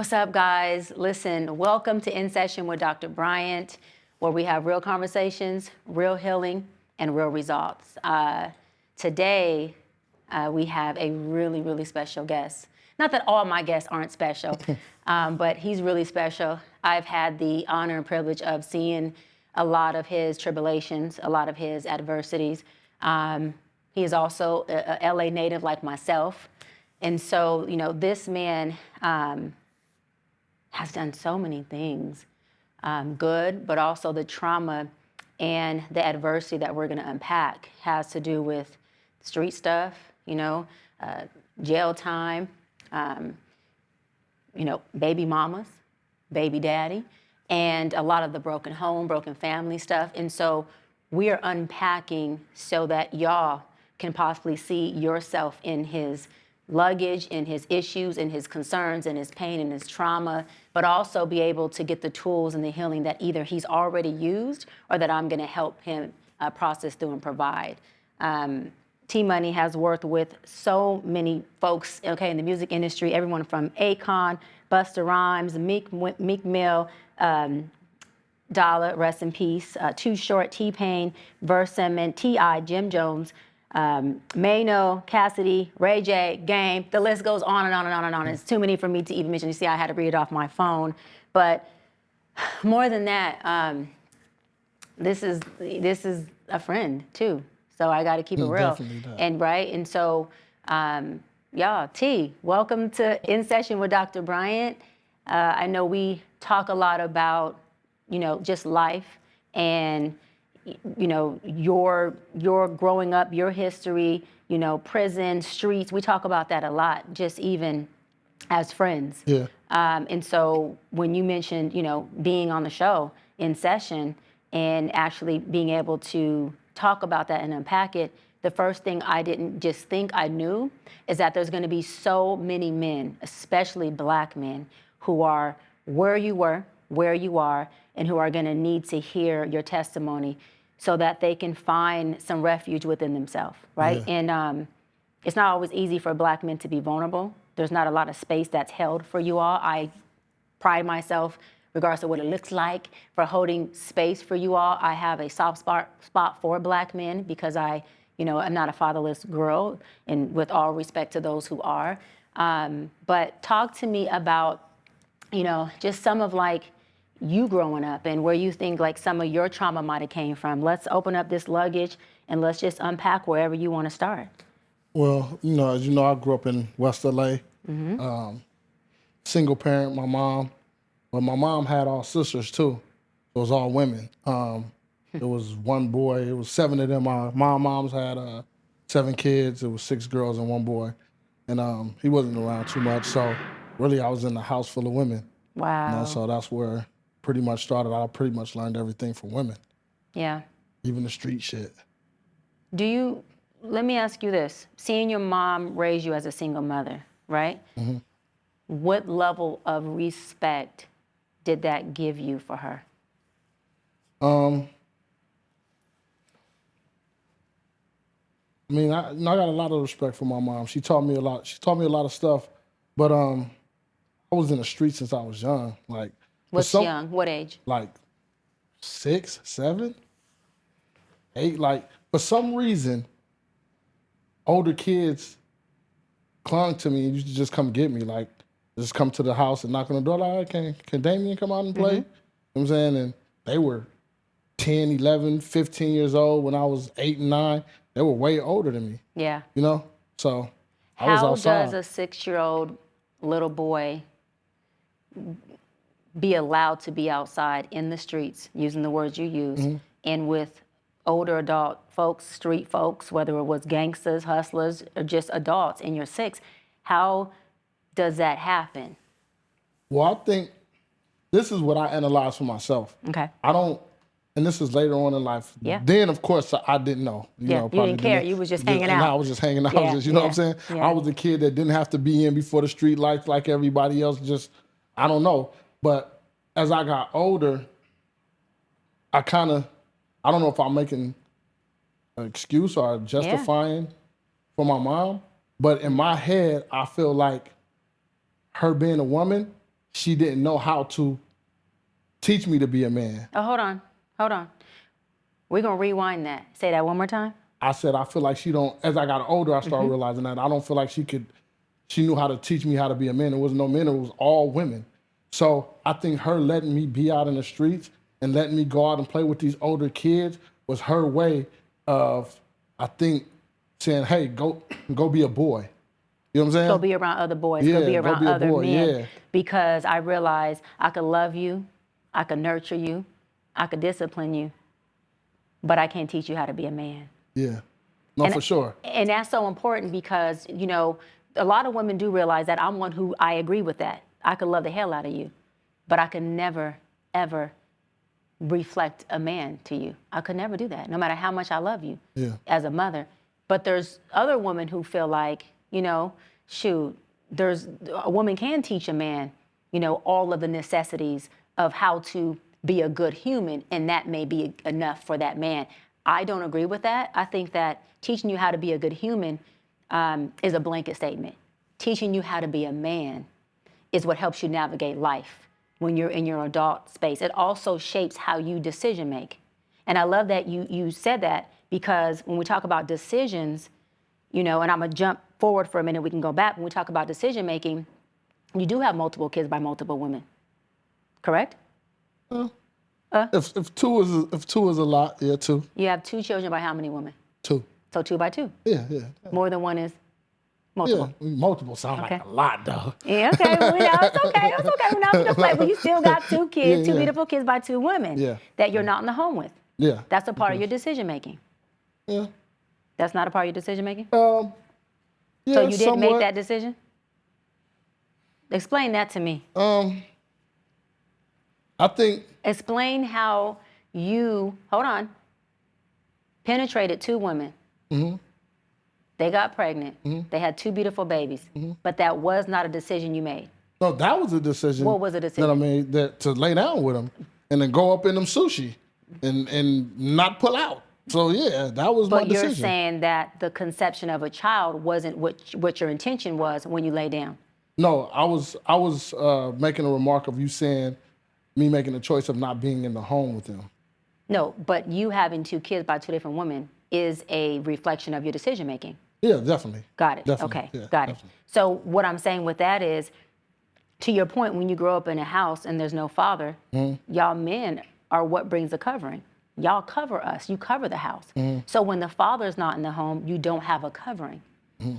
What's up, guys? Listen, welcome to In Session with Dr. Bryant, where we have real conversations, real healing, and real results. Today, we have a really, really special guest. Not that all my guests aren't special, but he's really special. I've had the honor and privilege of seeing a lot of his tribulations, a lot of his adversities. He is also a LA native like myself. And so, this man has done so many things, good, but also the trauma and the adversity that we're going to unpack has to do with street stuff, jail time, baby mamas, baby daddy, and a lot of the broken home, broken family stuff. And so we are unpacking so that y'all can possibly see yourself in his luggage, in his issues, in his concerns, in his pain, in his trauma, but also be able to get the tools and the healing that either he's already used or that I'm going to help him process through and provide. T-Money has worked with so many folks, in the music industry, everyone from Akon, Busta Rhymes, Meek Mill, Dollar, rest in peace, Too Short, T-Pain, Versaman, T.I., Jim Jones, Mano, Cassidy, Ray J, Game. The list goes on and on and on and on. It's too many for me to even mention. You see, I had to read it off my phone. But more than that, this is a friend too. So I got to keep it real. And right, and so y'all, T, welcome to In Session with Dr. Bryant. I know we talk a lot about just life and your growing up, your history, prison, streets. We talk about that a lot, just even as friends. Yeah. And so when you mentioned, being on the show In Session and actually being able to talk about that and unpack it, the first thing I didn't just think I knew is that there's going to be so many men, especially Black men, who are where you were, where you are, and who are going to need to hear your testimony so that they can find some refuge within themselves, right? Yeah. And it's not always easy for Black men to be vulnerable. There's not a lot of space that's held for you all. I pride myself, regardless of what it looks like, for holding space for you all. I have a soft spot for Black men because I'm not a fatherless girl, and with all respect to those who are. But talk to me about, just some of you growing up and where you think some of your trauma might have came from. Let's open up this luggage and let's just unpack wherever you want to start. Well, as you know, I grew up in West LA. Single parent, my mom. But my mom had all sisters too. It was all women. It was one boy. It was 7 of them. My moms had 7 kids. It was 6 girls and 1 boy. And he wasn't around too much. So really I was in a house full of women. Wow. So that's where pretty much started. I pretty much learned everything from women. Yeah. Even the street shit. Let me ask you this. Seeing your mom raise you as a single mother, right? Mm-hmm. What level of respect did that give you for her? I got a lot of respect for my mom. She taught me a lot. She taught me a lot of stuff. But I was in the street since I was young. What's young? What age? 6, 7, 8. For some reason, older kids clung to me and used to just come get me. Just come to the house and knock on the door. Can Damien come out and play? You know what I'm saying? And they were 10, 11, 15 years old when I was 8 and 9. They were way older than me. Yeah. So I was outside. How does a 6-year-old little boy be allowed to be outside in the streets, using the words you use, and with older adult folks, street folks, whether it was gangsters, hustlers, or just adults, and you're 6? How does that happen? Well, I think this is what I analyze for myself. Okay. And this is later on in life. Yeah. Then, of course, I didn't know. You didn't care. You was just hanging out. I was just hanging out. Yeah, You know what I'm saying? Yeah. I was the kid that didn't have to be in before the street lights like everybody else. I don't know. But as I got older, I don't know if I'm making an excuse or justifying for my mom. But in my head, I feel like her being a woman she didn't know how to teach me to be a man. Oh, hold on. We're going to rewind that. Say that one more time. I said, I feel like she don't, as I got older, I started realizing that I don't feel like she knew how to teach me how to be a man. There was no men, it was all women. So I think her letting me be out in the streets and letting me go out and play with these older kids was her way of, I think, saying, hey, go be a boy. You know what I'm saying? Go be around other boys. Yeah, go be go around be a other boy, men. yeah. Because I realized I could love you, I could nurture you, I could discipline you, but I can't teach you how to be a man. Yeah. No, for sure. And that's so important because, you know, a lot of women do realize that I'm one who I agree with that. I could love the hell out of you, but I could never, ever reflect a man to you. I could never do that, no matter how much I love you as a mother. But there's other women who feel like, you know, shoot, a woman can teach a man, you know, all of the necessities of how to be a good human, and that may be enough for that man. I don't agree with that. I think that teaching you how to be a good human is a blanket statement. Teaching you how to be a man is what helps you navigate life when you're in your adult space. It also shapes how you decision make. And I love that you said that, because when we talk about decisions, you know, and I'm gonna jump forward for a minute, we can go back. When we talk about decision making, you do have multiple kids by multiple women, correct? If two is a lot, yeah, two. You have 2 children by how many women? 2. So 2 by 2. Yeah. More than one is multiple. Yeah, multiple sound like a lot, though. Yeah, okay, well, you know, it's okay. We're not gonna play, but you still got 2 kids, Yeah. 2 beautiful kids by 2 women that you're not in the home with. Yeah. That's a part of your decision making. Yeah. That's not a part of your decision making? Yeah, So you didn't somewhat. make that decision? Explain that to me. I think. Explain how you, penetrated 2 women. They got pregnant. They had 2 beautiful babies. But that was not a decision you made. No, that was a decision. What was the decision? That I made, that to lay down with them and then go up in them sushi and not pull out. So yeah, that was my decision. But you're saying that the conception of a child wasn't what your intention was when you lay down. No, I was making a remark of you saying me making the choice of not being in the home with them. No, but you having 2 kids by 2 different women is a reflection of your decision making. Yeah, definitely. Got it. Definitely. Okay, Yeah, got definitely. it. So what I'm saying with that is, to your point, when you grow up in a house and there's no father, y'all men are what brings the covering. Y'all cover us. You cover the house. So when the father's not in the home, you don't have a covering.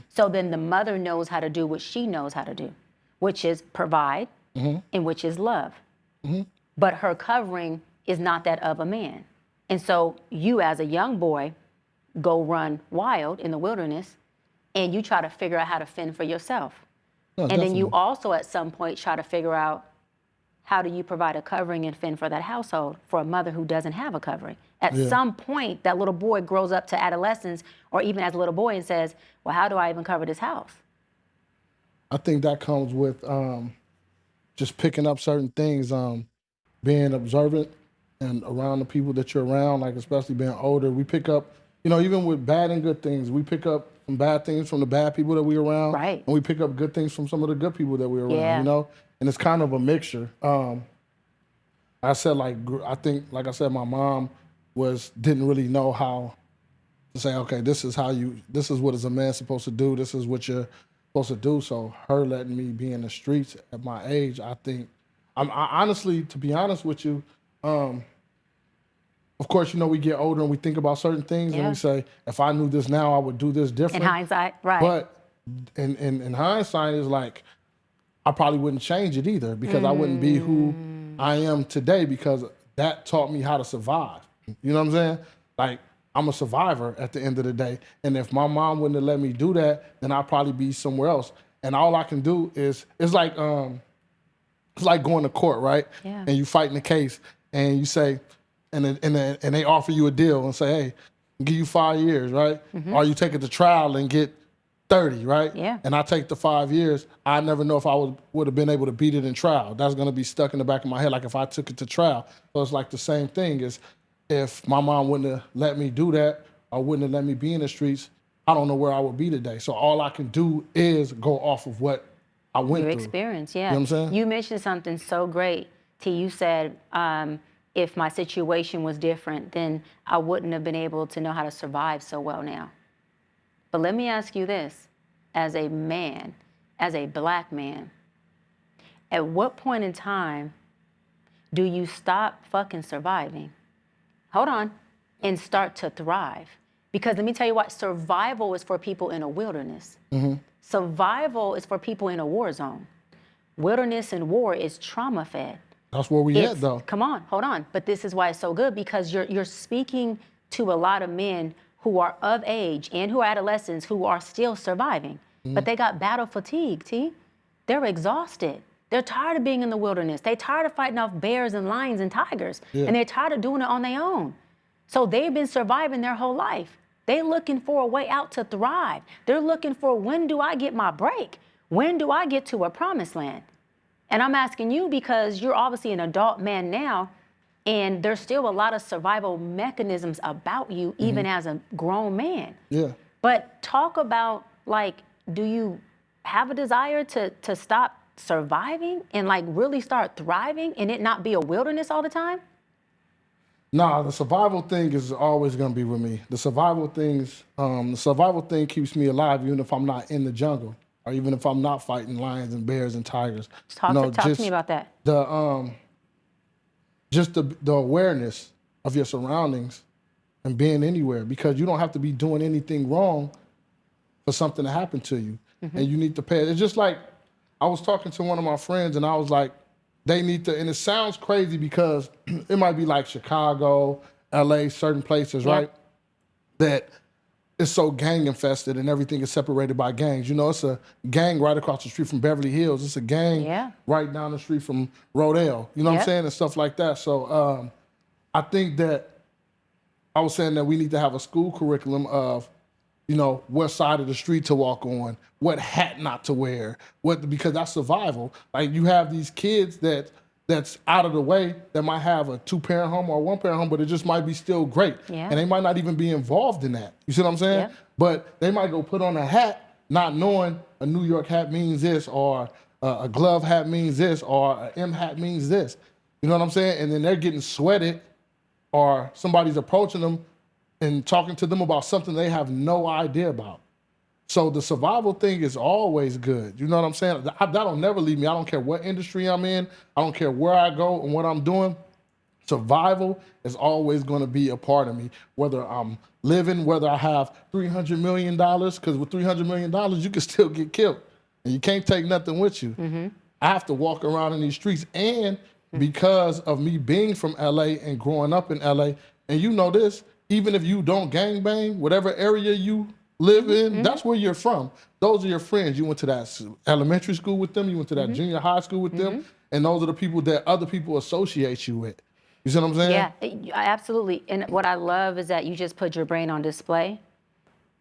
So then the mother knows how to do what she knows how to do, which is provide and which is love. But her covering is not that of a man. And so you, as a young boy, go run wild in the wilderness and you try to figure out how to fend for yourself. No, and then you definitely. also at some point try to figure out, how do you provide a covering and fend for that household for a mother who doesn't have a covering? At some point, that little boy grows up to adolescence or even as a little boy and says, well, how do I even cover this house? I think that comes with just picking up certain things, being observant and around the people that you're around, like especially being older. We pick up, you know, even with bad and good things, we pick up some bad things from the bad people that we're around. Right. And we pick up good things from some of the good people that we're around, Yeah. you know? And it's kind of a mixture. I said, I think, like I said, my mom didn't really know how to say, okay, this is what is a man supposed to do. This is what you're supposed to do. So her letting me be in the streets at my age, I think, I honestly, to be honest with you, of course, you know, we get older and we think about certain things and we say, if I knew this now, I would do this different. In hindsight, right. But in hindsight, it's like, I probably wouldn't change it either, because I wouldn't be who I am today, because that taught me how to survive. You know what I'm saying? Like, I'm a survivor at the end of the day. And if my mom wouldn't have let me do that, then I'd probably be somewhere else. And all I can do is, it's like going to court, right? Yeah. And you fighting the case and you say, and they offer you a deal and say, hey, I'll give you 5 years, right? Or you take it to trial and get 30, right? Yeah. And I take the 5 years, I never know if I would have been able to beat it in trial. That's gonna be stuck in the back of my head, like if I took it to trial. So it's like the same thing, is if my mom wouldn't have let me do that or wouldn't have let me be in the streets, I don't know where I would be today. So all I can do is go off of what I went Your through. experience, You know yeah. what I'm saying? You mentioned something so great. T, you said if my situation was different, then I wouldn't have been able to know how to survive so well now. But let me ask you this, as a man, as a black man, at what point in time do you stop fucking surviving? Hold on, and start to thrive. Because let me tell you what, survival is for people in a wilderness. Survival is for people in a war zone. Wilderness and war is trauma fed. That's where we at, though. Come on, hold on. But this is why it's so good, because you're speaking to a lot of men who are of age and who are adolescents who are still surviving. But they got battle fatigue, T. They're exhausted. They're tired of being in the wilderness. They're tired of fighting off bears and lions and tigers. Yeah. And they're tired of doing it on their own. So they've been surviving their whole life. They're looking for a way out to thrive. They're looking for, when do I get my break? When do I get to a promised land? And I'm asking you because you're obviously an adult man now, and there's still a lot of survival mechanisms about you, even as a grown man. Yeah. But talk about, like, do you have a desire to stop surviving and like really start thriving and it not be a wilderness all the time? Nah, the survival thing is always gonna be with me. The survival thing keeps me alive even if I'm not in the jungle or even if I'm not fighting lions and bears and tigers. Talk to me about that. The awareness of your surroundings and being anywhere, because you don't have to be doing anything wrong for something to happen to you. And you need to pay. It's just like I was talking to one of my friends and I was like, they need to, and it sounds crazy because it might be like Chicago, LA, certain places, Yeah. right? That it's so gang infested and everything is separated by gangs. You know, it's a gang right across the street from Beverly Hills. It's a gang Yeah. right down the street from Rodale. You know what I'm Yep. saying? And stuff like that. So I think that I was saying that we need to have a school curriculum of, you know, what side of the street to walk on, what hat not to wear, because that's survival. Like you have these kids that's out of the way that might have a 2-parent home or a 1-parent home, but it just might be still great. Yeah. And they might not even be involved in that. You see what I'm saying? Yep. But they might go put on a hat, not knowing a New York hat means this, or a glove hat means this, or a M hat means this. You know what I'm saying? And then they're getting sweated, or somebody's approaching them and talking to them about something they have no idea about. So the survival thing is always good. You know what I'm saying? That'll never leave me. I don't care what industry I'm in. I don't care where I go and what I'm doing. Survival is always going to be a part of me, whether I'm living, whether I have $300 million, because with $300 million, you can still get killed and you can't take nothing with you. I have to walk around in these streets, and because of me being from LA and growing up in LA, and you know this, even if you don't gangbang, whatever area you live in, that's where you're from. Those are your friends. You went to that elementary school with them, you went to that junior high school with them, and those are the people that other people associate you with. You see what I'm saying? Yeah, absolutely. And what I love is that you just put your brain on display,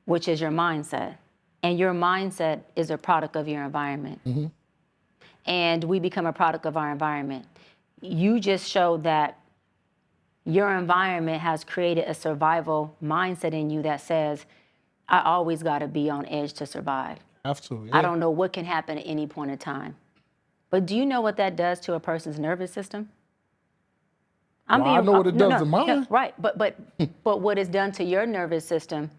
which is your mindset. And your mindset is a product of your environment. And we become a product of our environment. You just showed that your environment has created a survival mindset in you that says, I always got to be on edge to survive. Have to. Yeah. I don't know what can happen at any point in time. But do you know what that does to a person's nervous system? I know what it does to mine. Right, but what it's done to your nervous system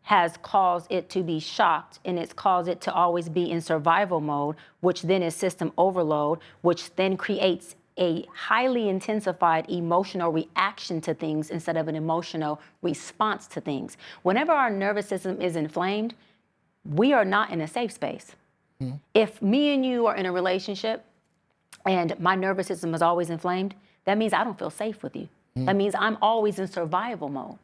has caused it to be shocked, and it's caused it to always be in survival mode, which then is system overload, which then creates a highly intensified emotional reaction to things instead of an emotional response to things. Whenever our nervous system is inflamed, we are not in a safe space. If me and you are in a relationship and my nervous system is always inflamed, that means I don't feel safe with you. That means I'm always in survival mode.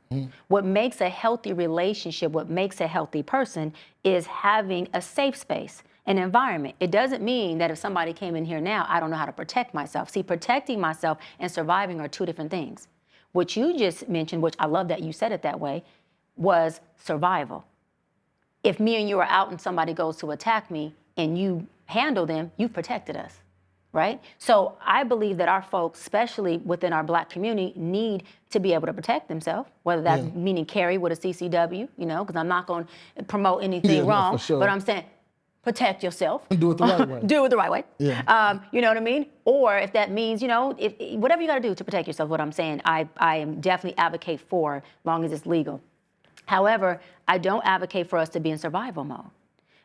What makes a healthy relationship, what makes a healthy person is having a safe space, an environment. It doesn't mean that if somebody came in here now, I don't know how to protect myself. See, protecting myself and surviving are two different things. What you just mentioned, which I love that you said it that way, was survival. If me and you are out and somebody goes to attack me and you handle them, you've protected us. Right? So I believe that our folks, especially within our Black community, need to be able to protect themselves, whether that's meaning carry with a CCW, you know, because I'm not going to promote anything wrong, for sure. but I'm saying protect yourself. And do it the right way. Do it the right way. Yeah. You know what I mean? Or if that means, you know, if whatever you got to do to protect yourself, what I'm saying, I am definitely advocate for, as long as it's legal. However, I don't advocate for us to be in survival mode.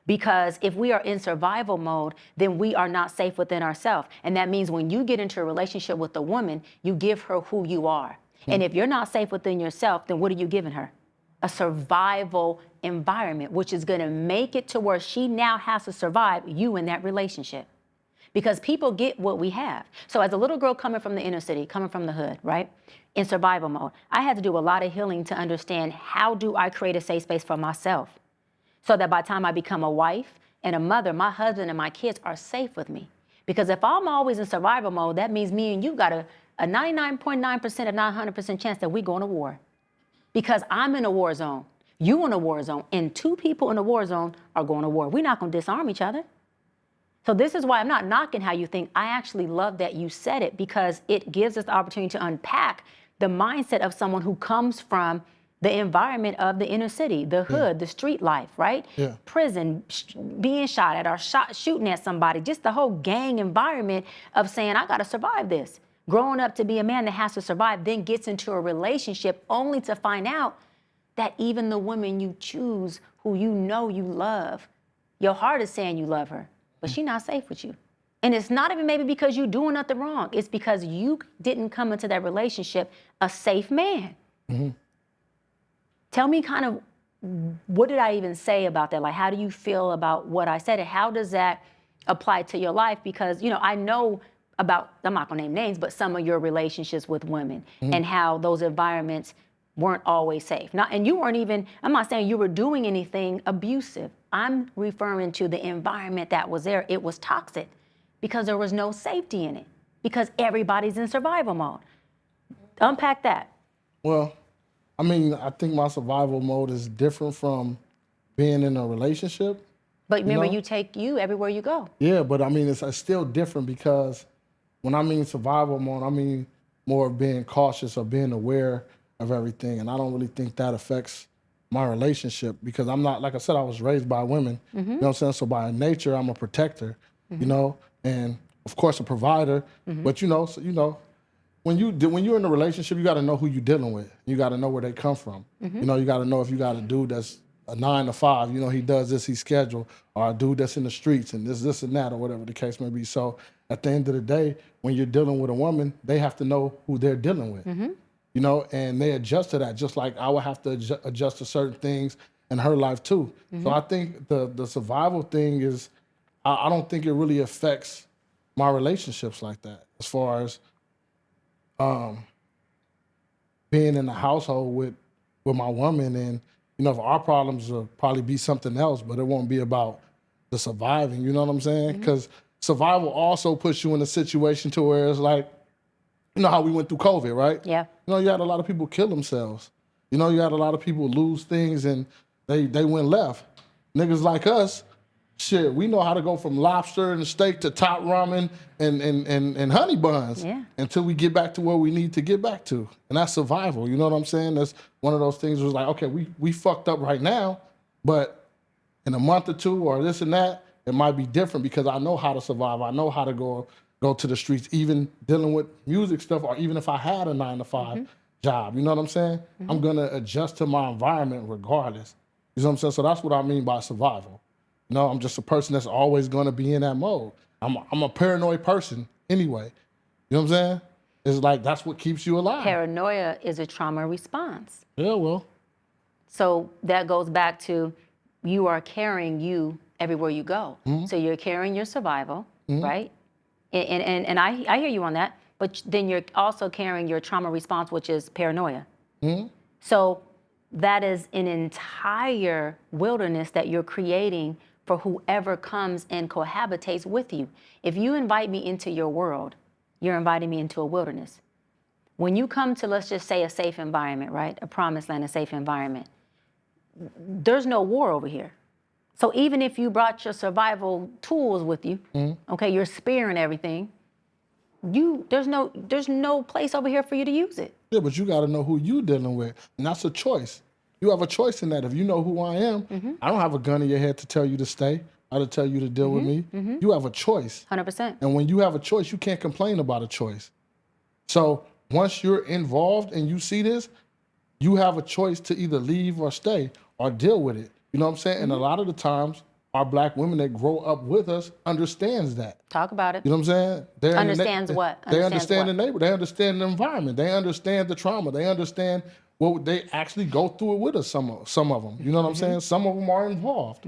Because if we are in survival mode, then we are not safe within ourselves. And that means when you get into a relationship with a woman, you give her who you are. And if you're not safe within yourself, then what are you giving her? A survival environment, which is going to make it to where she now has to survive you in that relationship. Because people get what we have. So as a little girl coming from the inner city, coming from the hood, right? In survival mode, I had to do a lot of healing to understand, how do I create a safe space for myself? So that by the time I become a wife and a mother, my husband and my kids are safe with me. Because if I'm always in survival mode, that means me and you got a 99.9% of 900% chance that we're going to war. Because I'm in a war zone, you in a war zone, and two people in a war zone are going to war. We're not going to disarm each other. So this is why I'm not knocking how you think. I actually love that you said it, because it gives us the opportunity to unpack the mindset of someone who comes from the environment of the inner city, the hood, the street life, right? Yeah. Prison, being shot at or shooting at somebody, just the whole gang environment of saying, I got to survive this. Growing up to be a man that has to survive, then gets into a relationship only to find out that even the woman you choose, who you know you love, your heart is saying you love her, but she's not safe with you. And it's not even maybe because you're doing nothing wrong. It's because you didn't come into that relationship a safe man. Tell me kind of, what did I even say about that? Like, how do you feel about what I said? And how does that apply to your life? Because, you know, I know about, I'm not gonna name names, but some of your relationships with women and how those environments weren't always safe. And you weren't even, I'm not saying you were doing anything abusive. I'm referring to the environment that was there. It was toxic because there was no safety in it, because everybody's in survival mode. Unpack that. Well, I mean, I think my survival mode is different from being in a relationship. But remember, know? you take you everywhere you go. Yeah, but I mean, it's still different, because when I mean survival mode, I mean more of being cautious or being aware of everything. And I don't really think that affects my relationship, because I'm not, like I said, I was raised by women. You know what I'm saying? So by nature, I'm a protector, you know, and of course a provider. But you know, when you're in a relationship, you got to know who you're dealing with. You got to know where they come from. You know, you got to know if you got a dude that's a 9 to 5, you know, he does this, he's scheduled, or a dude that's in the streets and this and that, or whatever the case may be. So at the end of the day, when you're dealing with a woman, they have to know who they're dealing with, you know, and they adjust to that, just like I would have to adjust to certain things in her life too. So I think the survival thing is, I don't think it really affects my relationships like that, as far as being in the household with my woman. And you know, if our problems will probably be something else, but it won't be about the surviving, you know what I'm saying? Because survival also puts you in a situation to where it's like, you know how we went through COVID, right? Yeah. You know, you had a lot of people kill themselves. You know, you had a lot of people lose things and they went left. Niggas like us, shit, we know how to go from lobster and steak to top ramen and honey buns until we get back to where we need to get back to. And that's survival, you know what I'm saying? That's one of those things where it's like, okay, we fucked up right now, but in a month or two or this and that, it might be different, because I know how to survive. I know how to go to the streets, even dealing with music stuff, or even if I had a 9 to 5 job, you know what I'm saying? I'm gonna adjust to my environment regardless. You know what I'm saying? So that's what I mean by survival. You know, I'm just a person that's always gonna be in that mode. I'm a paranoid person anyway. You know what I'm saying? It's like, that's what keeps you alive. Paranoia is a trauma response. Yeah, well. So that goes back to, you are carrying you everywhere you go. So you're carrying your survival, right? And I hear you on that, but then you're also carrying your trauma response, which is paranoia. So that is an entire wilderness that you're creating for whoever comes and cohabitates with you. If you invite me into your world, you're inviting me into a wilderness. When you come to, let's just say, a safe environment, right? A promised land, a safe environment. There's no war over here. So even if you brought your survival tools with you, okay, your spear and everything, there's no place over here for you to use it. Yeah, but you got to know who you dealing with, and that's a choice. You have a choice in that. If you know who I am, I don't have a gun in your head to tell you to stay. how to tell you to deal with me. You have a choice. 100%. And when you have a choice, you can't complain about a choice. So once you're involved and you see this, you have a choice to either leave or stay or deal with it. You know what I'm saying? And a lot of the times, our black women that grow up with us understands that. Talk about it. You know what I'm saying? They're Understands what? They Understands understand what? the neighbor. They understand the environment. They understand the trauma. They understand what they actually go through it with us. Some of them. You know what I'm saying? Some of them are involved.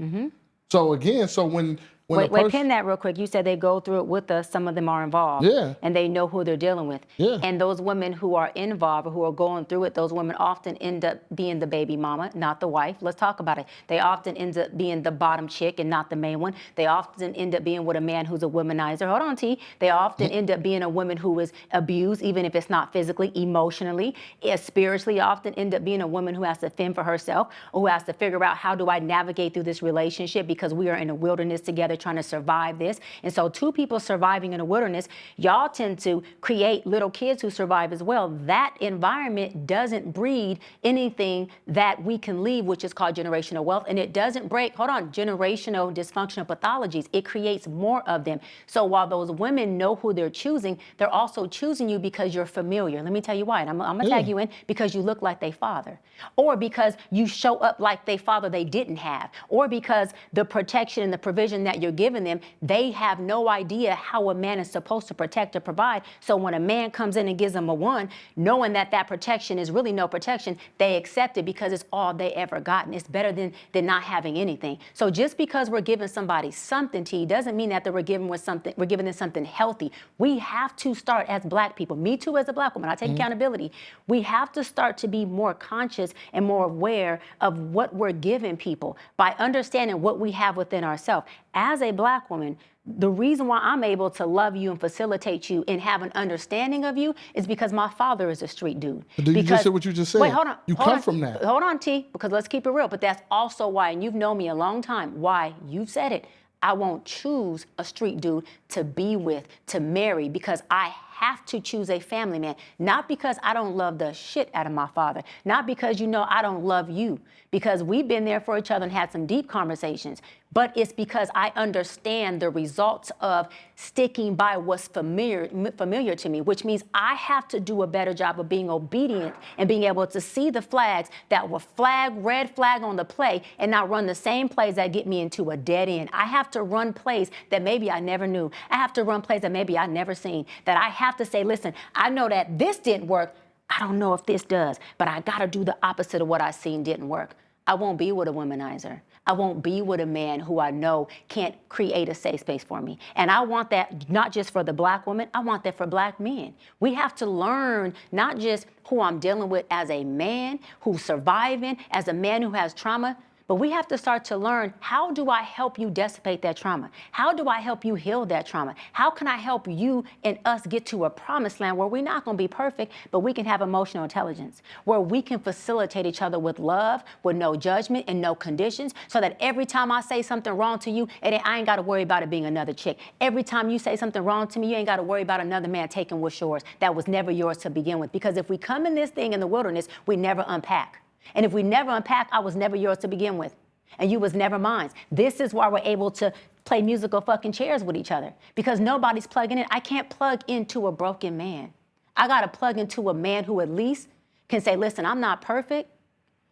So again, so when a Wait, person, pin that real quick. You said they go through it with us. Some of them are involved. Yeah. And they know who they're dealing with. Yeah. And those women who are involved or who are going through it, those women often end up being the baby mama, not the wife. Let's talk about it. They often end up being the bottom chick and not the main one. They often end up being with a man who's a womanizer. Hold on, T. They often end up being a woman who is abused, even if it's not physically, emotionally, spiritually. Often end up being a woman who has to fend for herself or who has to figure out, how do I navigate through this relationship, because we are in a wilderness together trying to survive this. And so two people surviving in a wilderness, y'all tend to create little kids who survive as well. That environment doesn't breed anything that we can leave, which is called generational wealth. And it doesn't break, generational dysfunctional pathologies. It creates more of them. So while those women know who they're choosing, they're also choosing you because you're familiar. Let me tell you why. And I'm gonna tag you in, because you look like they father, or because you show up like they father they didn't have, or because the protection and the provision that you're giving them, they have no idea how a man is supposed to protect or provide. So when a man comes in and gives them a one, knowing that that protection is really no protection, they accept it because it's all they ever gotten. It's better than not having anything. So just because we're giving somebody something, T, doesn't mean that we're giving them something healthy. We have to start as black people. Me too, as a black woman, I take accountability. We have to start to be more conscious and more aware of what we're giving people by understanding what we have within ourselves. As a black woman, the reason why I'm able to love you and facilitate you and have an understanding of you is because my father is a street dude. do you just say what you just said? Wait, hold on. You hold come on, from that. Hold on, T, because let's keep it real. But that's also why, and you've known me a long time, why you've said it, I won't choose a street dude to be with, to marry, because I have to choose a family man. Not because I don't love the shit out of my father. Not because I don't love you. Because we've been there for each other and had some deep conversations. But it's because I understand the results of sticking by what's familiar to me, which means I have to do a better job of being obedient and being able to see the flags that were red flag on the play, and not run the same plays that get me into a dead end. I have to run plays that maybe I never knew. I have to run plays that maybe I never seen, that I have to say, listen, I know that this didn't work. I don't know if this does, but I got to do the opposite of what I seen didn't work. I won't be with a womanizer. I won't be with a man who I know can't create a safe space for me. And I want that not just for the black woman, I want that for black men. We have to learn not just who I'm dealing with as a man who's surviving, as a man who has trauma, but we have to start to learn, how do I help you dissipate that trauma? How do I help you heal that trauma? How can I help you and us get to a promised land where we're not going to be perfect, but we can have emotional intelligence, where we can facilitate each other with love, with no judgment and no conditions, so that every time I say something wrong to you, I ain't got to worry about it being another chick. Every time you say something wrong to me, you ain't got to worry about another man taking what's yours. That was never yours to begin with. Because if we come in this thing in the wilderness, we never unpack. And if we never unpack, I was never yours to begin with. And you was never mine. This is why we're able to play musical fucking chairs with each other. Because nobody's plugging in. I can't plug into a broken man. I got to plug into a man who at least can say, listen, I'm not perfect,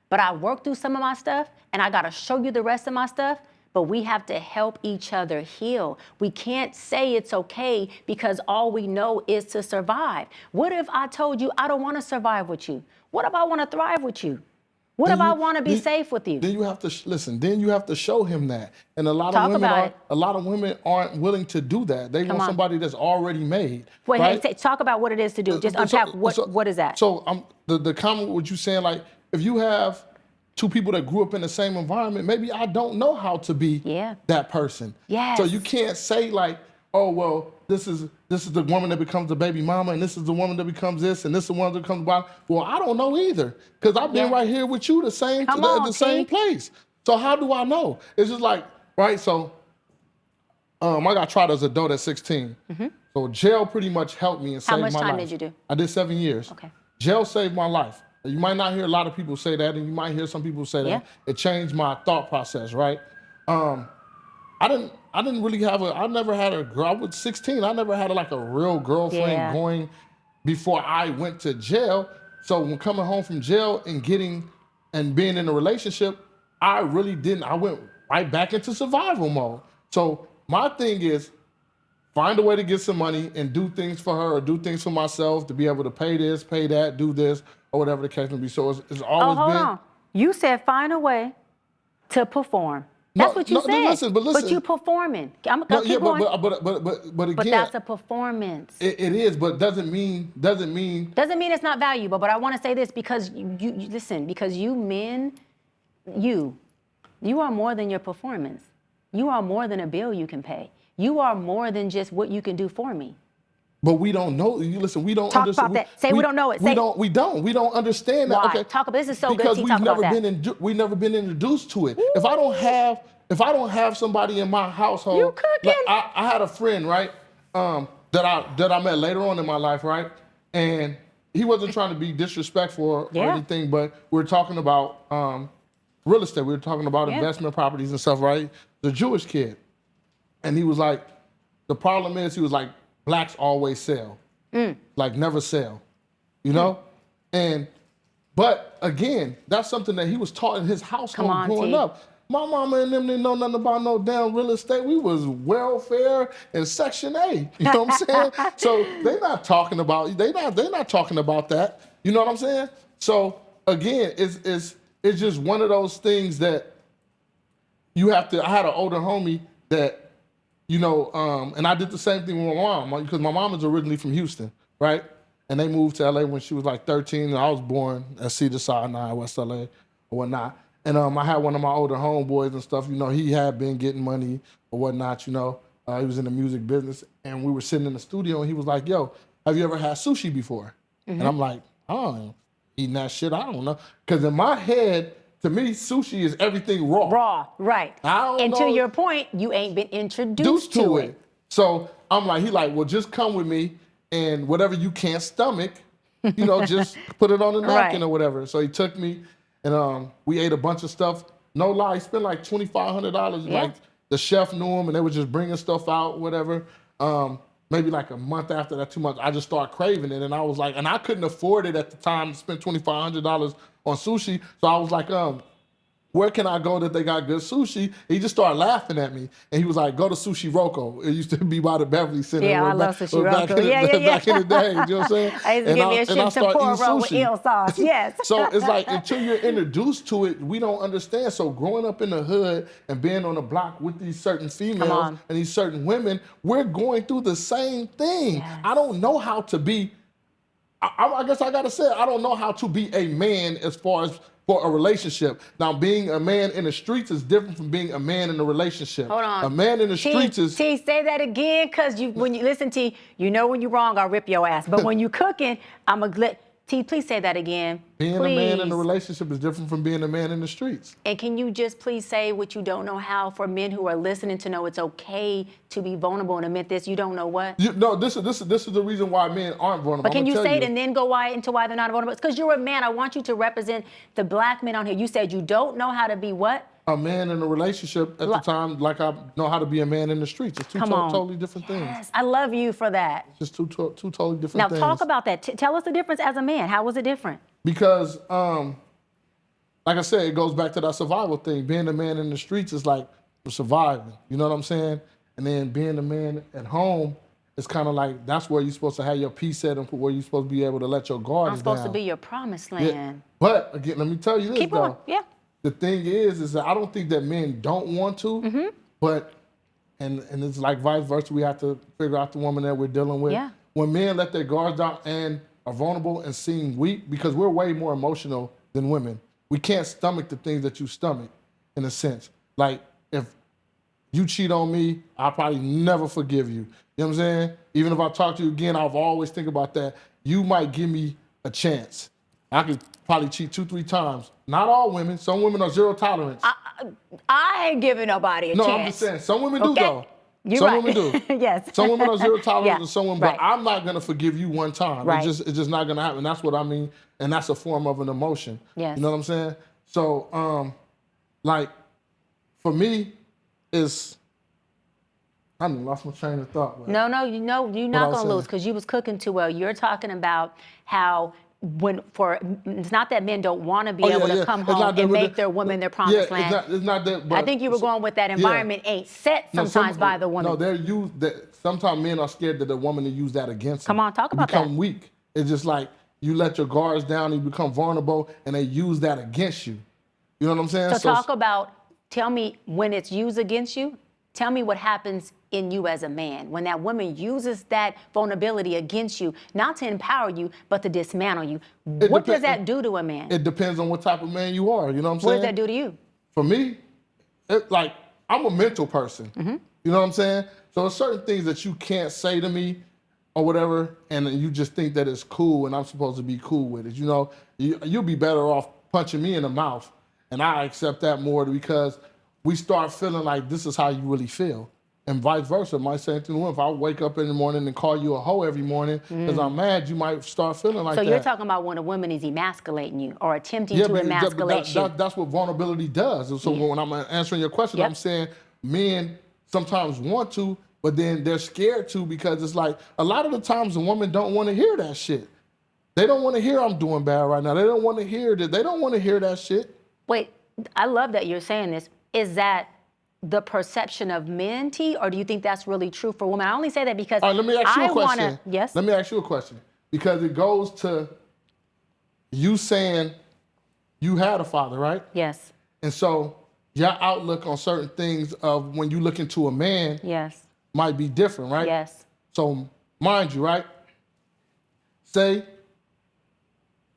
but I worked through some of my stuff, and I got to show you the rest of my stuff. But we have to help each other heal. We can't say it's okay because all we know is to survive. What if I told you I don't want to survive with you? What if I want to thrive with you? What if I want to be safe with you? Then you have to listen. Then you have to show him that. And a lot Talk of about it. women aren't willing to do that. They want somebody that's already made. Wait, right? hey, talk about what it is to do. Just unpack what is that? So the comment what you saying, like, if you have two people that grew up in the same environment, maybe I don't know how to be that person. Yes. So you can't say like, oh well, this is the woman that becomes the baby mama, and this is the woman that becomes this, and this is the one that becomes bottom. Well, I don't know either, because I've been right here with you the same same place. So how do I know? It's just like, right? So I got tried as an adult at 16. So jail pretty much helped me and saved my life. How much time did you do? I did 7 years. Okay. Jail saved my life. You might not hear a lot of people say that, and you might hear some people say that. It changed my thought process, right? I didn't really have I never had a girl. I was 16. I never had like a real girlfriend Yeah. going before I went to jail. So when coming home from jail and being in a relationship, I really didn't. I went right back into survival mode. So my thing is find a way to get some money and do things for her or do things for myself to be able to pay this, pay that, do this, or whatever the case may be. So it's Oh, always hold been. on. You said find a way to perform. That's No, what you no, said. listen, But you performing. I'm no, gonna yeah, keep going. but But again, that's a performance. it is, but doesn't mean Doesn't mean it's not valuable. But I want to say this because you listen, because you men, you are more than your performance. You are more than a bill you can pay. You are more than just what you can do for me. But we don't know. You listen. We don't Talk understand. about that. Say we don't know it. Say We don't. We don't understand that. why. Okay. Talk about this is so good. Because T. Talk about that. we've never been introduced to it. Woo. If I don't have somebody in my household, You like cooking. I had a friend, right? That I met later on in my life, right? And he wasn't trying to be disrespectful or Yeah. anything, but we were talking about real estate. We were talking about Yeah. investment properties and stuff, right? The Jewish kid, and he was like, the problem is, he was like, blacks always sell. Like never sell, you know? But again, that's something that he was taught in his household Come on, growing T. up. My mama and them didn't know nothing about no damn real estate. We was welfare and Section A. You know what I'm saying? So they're not talking about that. You know what I'm saying? So again, it's just one of those things that you have to. I had an older homie that and I did the same thing with my mom because my mom is originally from Houston, right? And they moved to LA when she was like 13, and I was born at Cedar Sinai, West LA, or whatnot. And I had one of my older homeboys and stuff. He had been getting money or whatnot. He was in the music business, and we were sitting in the studio, and he was like, "Yo, have you ever had sushi before?" And I'm like, "I don't know. Eating that shit, I don't know." Because in my head, to me, sushi is everything raw. Raw, right. I don't And know. to your point, you ain't been introduced to it. So I'm like, well, just come with me and whatever you can't stomach, just put it on the napkin Right. or whatever. So he took me and we ate a bunch of stuff. No lie, he spent like $2,500. Yeah. Like the chef knew him and they were just bringing stuff out, whatever. Maybe like a month after that, 2 months, I just started craving it. And I was like, and I couldn't afford it at the time to spend $2,500 on sushi. So I was like, where can I go that they got good sushi? He just started laughing at me. And he was like, go to Sushi Roko. It used to be by the Beverly Center. Yeah, I love Sushi Roko. Back in the day, you know what I'm saying? I used to give me a shrimp tempura roll with eel sauce, yes. So it's like, until you're introduced to it, we don't understand. So growing up in the hood and being on the block with these certain females and these certain women, we're going through the same thing. Yes. I don't know how to be, I guess I gotta say, I don't know how to be a man as far as for a relationship. Now, being a man in the streets is different from being a man in a relationship. Hold on. A man in the streets is... T, say that again, because when you listen, T, when you're wrong, I'll rip your ass. But when you cooking, I'm a T, please say that again. Being please. a man in a relationship is different from being a man in the streets. And can you just please say what you don't know how for men who are listening to know it's okay to be vulnerable and admit this? You don't know what? No, this is the reason why men aren't vulnerable. But can you say it and then go into why they're not vulnerable? It's because you're a man. I want you to represent the black men on here. You said you don't know how to be what? A man in a relationship at the time, like I know how to be a man in the streets. It's two totally different things. Yes, I love you for that. It's just two totally different things. Now talk about that. Tell us the difference as a man. How was it different? Because, like I said, it goes back to that survival thing. Being a man in the streets is like surviving. You know what I'm saying? And then being a man at home, it's kind of like that's where you're supposed to have your peace set and where you're supposed to be able to let your guard down. I'm supposed to be your promised land. Yeah. But again, let me tell you this, Keep going. Yeah. The thing is that I don't think that men don't want to, but, and it's like vice versa, we have to figure out the woman that we're dealing with. Yeah. When men let their guards down and are vulnerable and seem weak, because we're way more emotional than women. We can't stomach the things that you stomach, in a sense. Like, if you cheat on me, I'll probably never forgive you. You know what I'm saying? Even if I talk to you again, I'll always think about that. You might give me a chance. I could probably cheat 2-3 times. Not all women. Some women are zero tolerance. I ain't giving nobody a chance. No, I'm just saying. Some women do, though. You're some right. women do. Yes. Some women are zero tolerance Yeah. and some women, Right. but I'm not going to forgive you one time. Right. It's just not going to happen. That's what I mean. And that's a form of an emotion. Yes. You know what I'm saying? So, like, for me, it's I done lost my train of thought. But No, you're what not I was gonna lose saying. because you was cooking too well. You're talking about how it's not that men don't want to Oh be yeah, able to yeah. come It's home not that and with make their woman their yeah. promised land. It's not that. I But think you were going with that yeah. environment ain't set No, sometimes by the woman. No, they're used that. Sometimes men are scared that the woman will use that against them. Come on, talk You about that. become weak. It's just like you let your guards down, you become vulnerable, and they use that against you. You know what I'm saying? So tell me when it's used against you, tell me what happens in you as a man when that woman uses that vulnerability against you, not to empower you, but to dismantle you. What does that do to a man? It depends on what type of man you are. You know what I'm What saying? does that do to you? For me, like I'm a mental person. You know what I'm saying? So there's certain things that you can't say to me or whatever, and you just think that it's cool and I'm supposed to be cool with it. You know, you'll be better off punching me in the mouth, and I accept that more because we start feeling like this is how you really feel. And vice versa. My same thing. If I wake up in the morning and call you a hoe every morning because I'm mad, you might start feeling like So that. you're talking about when a woman is emasculating you or attempting Yeah, to emasculate you. that's what vulnerability does. So when I'm answering your question, I'm saying men sometimes want to, but then they're scared to because it's like a lot of the times a woman don't want to hear that shit. They don't want to hear I'm doing bad right now. They don't want to hear that. They don't want to hear that shit. Wait, I love that you're saying this. Is that the perception of men, T, or do you think that's really true for women? I only say that because All right, let me ask you a question. Yes? Let me ask you a question because it goes to you saying you had a father, right? Yes. And so your outlook on certain things of when you look into a man Yes. might be different, right? Yes. So mind you, right? Say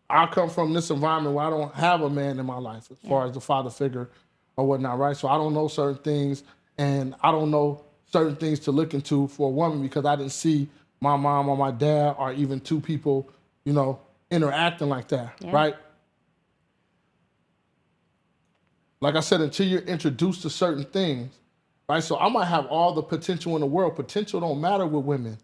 I come from this environment where I don't have a man in my life as far as the father figure or whatnot, right? So I don't know certain things and I don't know certain things to look into for a woman because I didn't see my mom or my dad or even two people, you know, interacting like that, right? Like I said, until you're introduced to certain things, right? So I might have all the potential in the world. Potential don't matter with women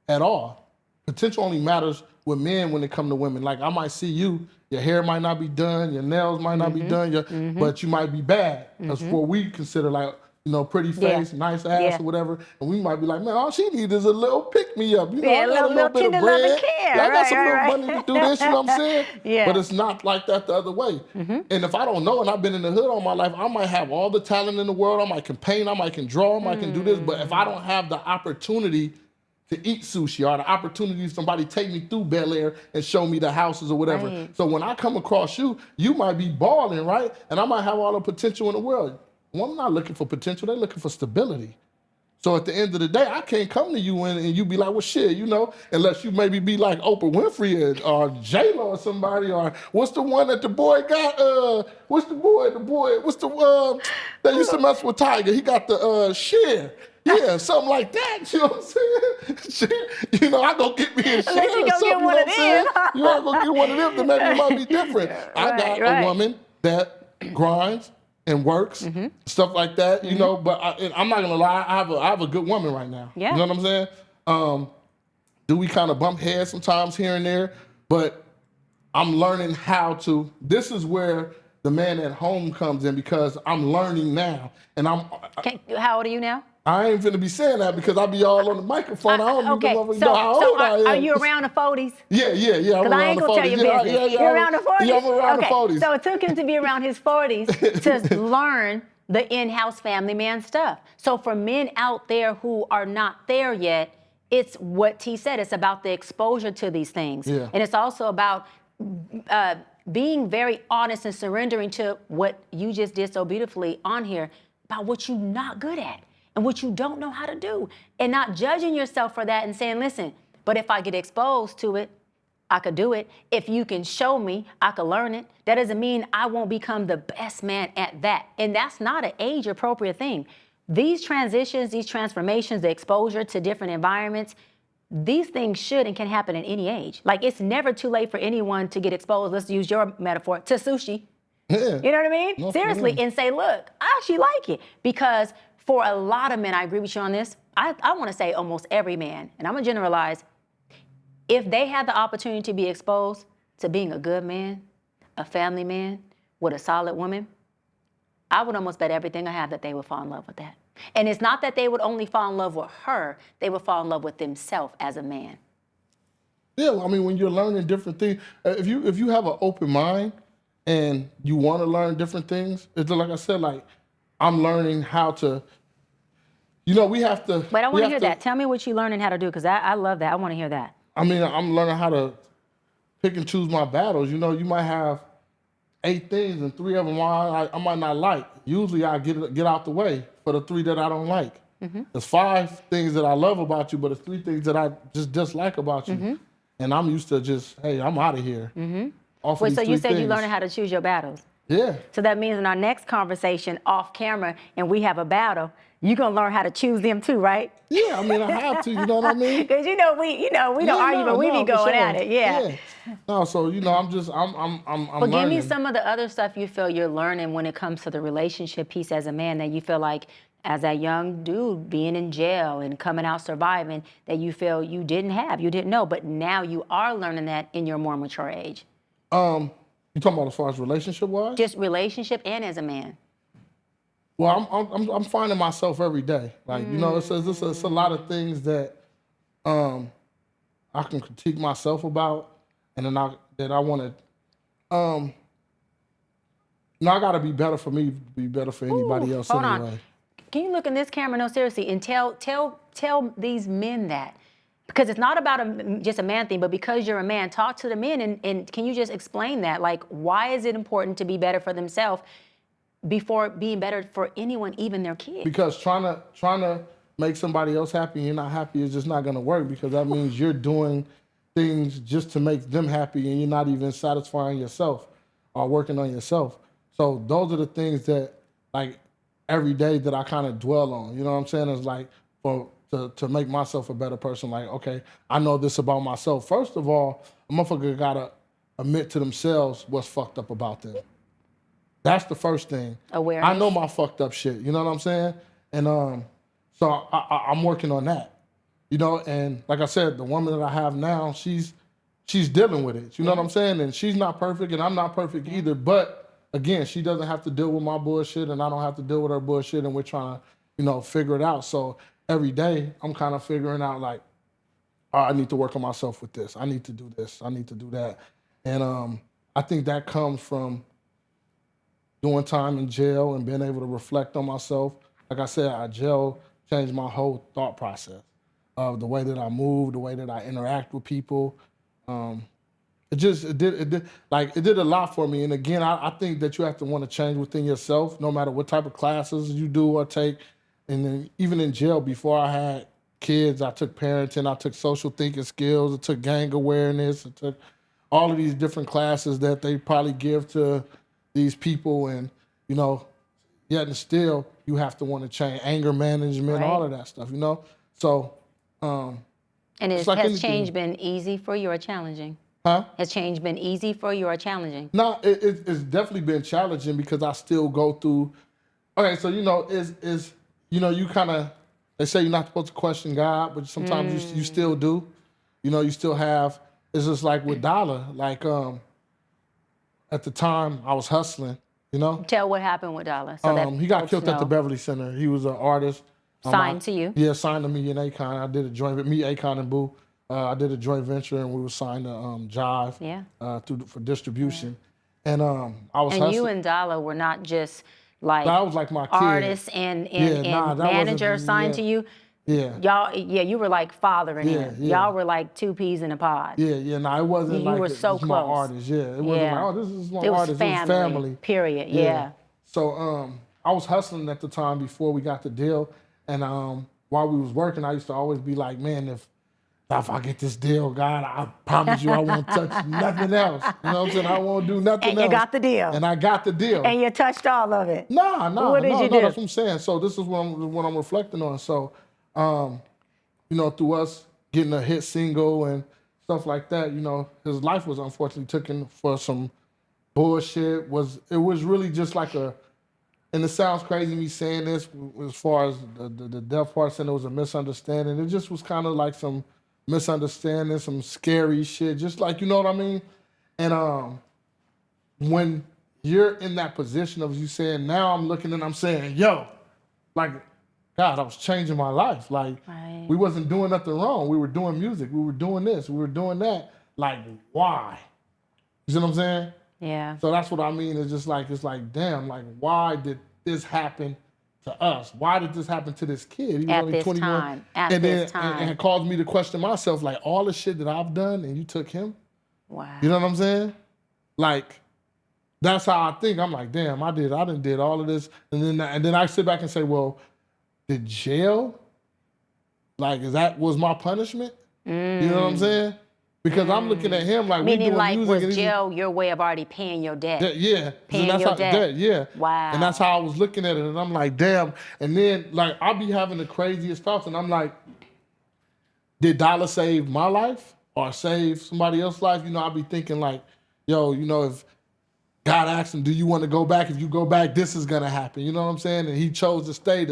at all. Potential only matters with men when it comes to women. Like I might see you, your hair might not be done, your nails might not be done, but you might be bad. That's what we consider like, you know, pretty face, nice ass or whatever. And we might be like, man, all she needs is a little pick me up. You know, I got a little bit of tender love and bread. care. Yeah, I got some little Right. money to do this, you know what I'm saying? Yeah. But it's not like that the other way. And if I don't know and I've been in the hood all my life, I might have all the talent in the world. I might can paint, I might can draw, I might can do this. But if I don't have the opportunity to eat sushi or the opportunity somebody take me through Bel Air and show me the houses or whatever. Right. So when I come across you, you might be balling, right? And I might have all the potential in the world. Well, I'm not looking for potential, they're looking for stability. So at the end of the day, I can't come to you and you be like, well, shit, you know, unless you maybe be like Oprah Winfrey or J-Lo or somebody, or what's the one that the boy got? What's the boy, what's the, that used to mess with Tiger? He got the Cher. Yeah, something like that, you know what I'm saying? You know, I go get me a Cher Let you or go something, get you one know of what I'm saying? them. You know, I go get one of them, then maybe it might be different. I got a woman that grinds and works, stuff like that, you know. But I'm not gonna lie, I have a good woman right now. Yeah. You know what I'm saying? Do we kind of bump heads sometimes here and there? But I'm learning how to. This is where the man at home comes in because I'm learning now, and How old are you now? I ain't finna be saying that because I be all on the microphone. I don't Okay, even know how old I am. are you around the 40s? Yeah. I'm Because I around ain't the gonna tell 40s. your Yeah, business. You're around the 40s? Yeah, I'm around the Okay, 40s. so it took him to be around his 40s to learn the in-house family man stuff. So for men out there who are not there yet, it's what T said. It's about the exposure to these things. Yeah. And it's also about being very honest and surrendering to what you just did so beautifully on here about what you're not good at and what you don't know how to do, and not judging yourself for that and saying, listen, but if I get exposed to it, I could do it. If you can show me, I could learn it. That doesn't mean I won't become the best man at that. And that's not an age appropriate thing. These transitions, these transformations, the exposure to different environments, these things should and can happen at any age. Like it's never too late for anyone to get exposed, let's use your metaphor, to sushi. Yeah. You know what I mean? No, Seriously, yeah. and say, look, I actually like it. Because for a lot of men, I agree with you on this, I want to say almost every man, and I'm going to generalize, if they had the opportunity to be exposed to being a good man, a family man, with a solid woman, I would almost bet everything I have that they would fall in love with that. And it's not that they would only fall in love with her, they would fall in love with themselves as a man. Yeah, I mean, when you're learning different things, if you have an open mind and you want to learn different things, it's like I said, like I'm learning how to, we have to, Wait, I want to hear that. Tell me what you're learning how to do, because I love that. I want to hear that. I mean, I'm learning how to pick and choose my battles. You might have 8 things and 3 of them I might not like. Usually I get out the way for the 3 that I don't like. There's 5 things that I love about you, but it's 3 things that I just dislike about you. And I'm used to just, hey, I'm out of here. Wait, so you said you're learning how to choose your battles. Yeah. So that means in our next conversation off camera and we have a battle, you're going to learn how to choose them too, right? Yeah, I mean, I have to, you know what I mean? Because we don't argue, but we be going at it, yeah. No, so I'm Well, learning. give me some of the other stuff you feel you're learning when it comes to the relationship piece as a man that you feel like, as a young dude being in jail and coming out surviving, that you feel you didn't know, but now you are learning that in your more mature age. You talking about as far as relationship wise? Just relationship and as a man. Well, I'm finding myself every day. Like it's a lot of things that I can critique myself about, and then I want to I got to be better for me, be better for anybody else hold anyway. on. Can you look in this camera? No, seriously, and tell these men that. Because it's not about just a man thing, but because you're a man, talk to the men and can you just explain that? Like, why is it important to be better for themselves before being better for anyone, even their kids? Because trying to make somebody else happy and you're not happy is just not going to work, because that means you're doing things just to make them happy and you're not even satisfying yourself or working on yourself. So those are the things that, like, every day that I kind of dwell on. You know what I'm saying? It's like to make myself a better person. Like, okay, I know this about myself. First of all, a motherfucker gotta admit to themselves what's fucked up about them. That's the first thing. Awareness. I know my fucked up shit. You know what I'm saying? And so I'm working on that. And like I said, the woman that I have now, she's dealing with it. You know what I'm saying? And she's not perfect, and I'm not perfect either. But again, she doesn't have to deal with my bullshit, and I don't have to deal with her bullshit, and we're trying to, figure it out. So every day, I'm kind of figuring out, like, all right, I need to work on myself with this. I need to do this. I need to do that. And I think that comes from doing time in jail and being able to reflect on myself. Like I said, jail changed my whole thought process of the way that I move, the way that I interact with people. It did a lot for me. And again, I think that you have to want to change within yourself, no matter what type of classes you do or take. And then even in jail, before I had kids, I took parenting, I took social thinking skills, I took gang awareness, I took all of these different classes that they probably give to these people. And, yet and still you have to want to change anger management, all of that stuff, So and has change been easy for you or challenging? Huh? Has change been easy for you or challenging? No, it's definitely been challenging because I still go through. Okay, so you kind of, they say you're not supposed to question God, but sometimes you still do. You still have. It's just like with Dollar. Like at the time I was hustling. Tell what happened with Dollar. So that he got killed at the Beverly Center. He was an artist. Signed to you? Yeah, signed to me and Akon. I did a joint with me, Akon and Boo. I did a joint venture, and we were signed to Jive for distribution. And I was hustling. You and Dollar were not just like that was like my kid. Artists and manager signed to you. Yeah. Y'all, you were like fathering him. Yeah. Y'all were like 2 peas in a pod. Yeah. No, it wasn't like you were so this close. My artist. Yeah, it wasn't like, oh, this is my artist. Family, it was family. Period. Yeah. So I was hustling at the time before we got the deal, and while we was working, I used to always be like, man, if I get this deal, God, I promise you I won't touch nothing else. You know what I'm saying? I won't do nothing else. And you got the deal. And I got the deal. And you touched all of it. No. What did you do? That's what I'm saying. So this is what I'm reflecting on. So, through us getting a hit single and stuff like that, his life was unfortunately taken for some bullshit. It was really just like and it sounds crazy me saying this as far as the death part, saying it was a misunderstanding. It just was kind of like some misunderstanding, some scary shit, just like, you know what I mean? And when you're in that position of you saying, now I'm looking and I'm saying, yo, like, God, I was changing my life. Like, Right. we wasn't doing nothing wrong. We were doing music. We were doing this. We were doing that. Like, why? You see what I'm saying? Yeah. So that's what I mean. It's like, damn, like, why did this happen to us? Why did this happen to this kid? He was At only this 21. time. At And this then, and time. it caused me to question myself, like, all the shit that I've done and you took him? Wow. You know what I'm saying? Like, that's how I think. I'm like, damn, I done did all of this. And then I sit back and say, well, did jail, like, was my punishment? You know what I'm saying? Because I'm looking at him like we Meaning, doing like, music was and he's jail your way of already paying your debt? yeah. So Paying that's your how debt. yeah. Wow. And that's how I was looking at it. And I'm like, damn. And then like I'll be having the craziest thoughts and I'm like, did Dollar save my life or save somebody else's life? You know, I'll be thinking like, yo, you know, if God asked him, do you want to go back? If you go back, this is gonna happen. You know what I'm saying? And he chose to stay.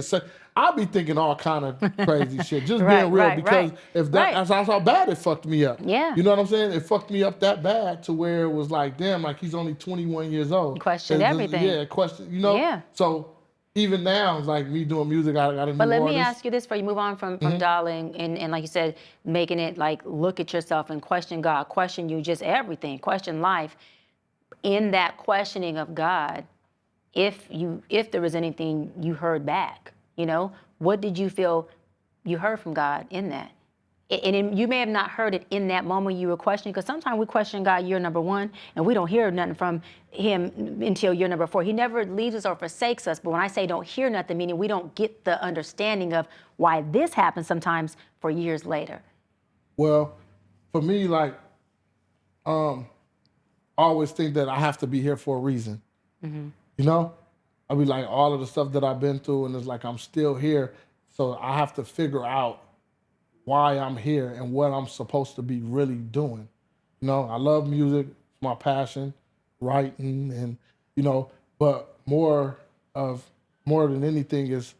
I'll be thinking all kind of crazy shit. Just being real, because if that's how bad it fucked me up. Yeah. You know what I'm saying? It fucked me up that bad to where it was like, damn, like he's only 21 years old. Questioned everything. Yeah, question. You know. Yeah. So even now, it's like me doing music. I got a new But let artist. me ask you this before you move on from Darling and like you said, making it like look at yourself and question God, question you, just everything, question life. In that questioning of God, if there was anything you heard back, you know, what did you feel you heard from God in that? And you may have not heard it in that moment you were questioning, because sometimes we question God year number 1 and we don't hear nothing from him until year number 4. He never leaves us or forsakes us. But when I say don't hear nothing, meaning we don't get the understanding of why this happens sometimes for years later. Well, for me, like, I always think that I have to be here for a reason. You know? I be like, all of the stuff that I've been through, and it's like I'm still here. So I have to figure out why I'm here and what I'm supposed to be really doing. You know, I love music, it's my passion, writing, and, you know, but more than anything is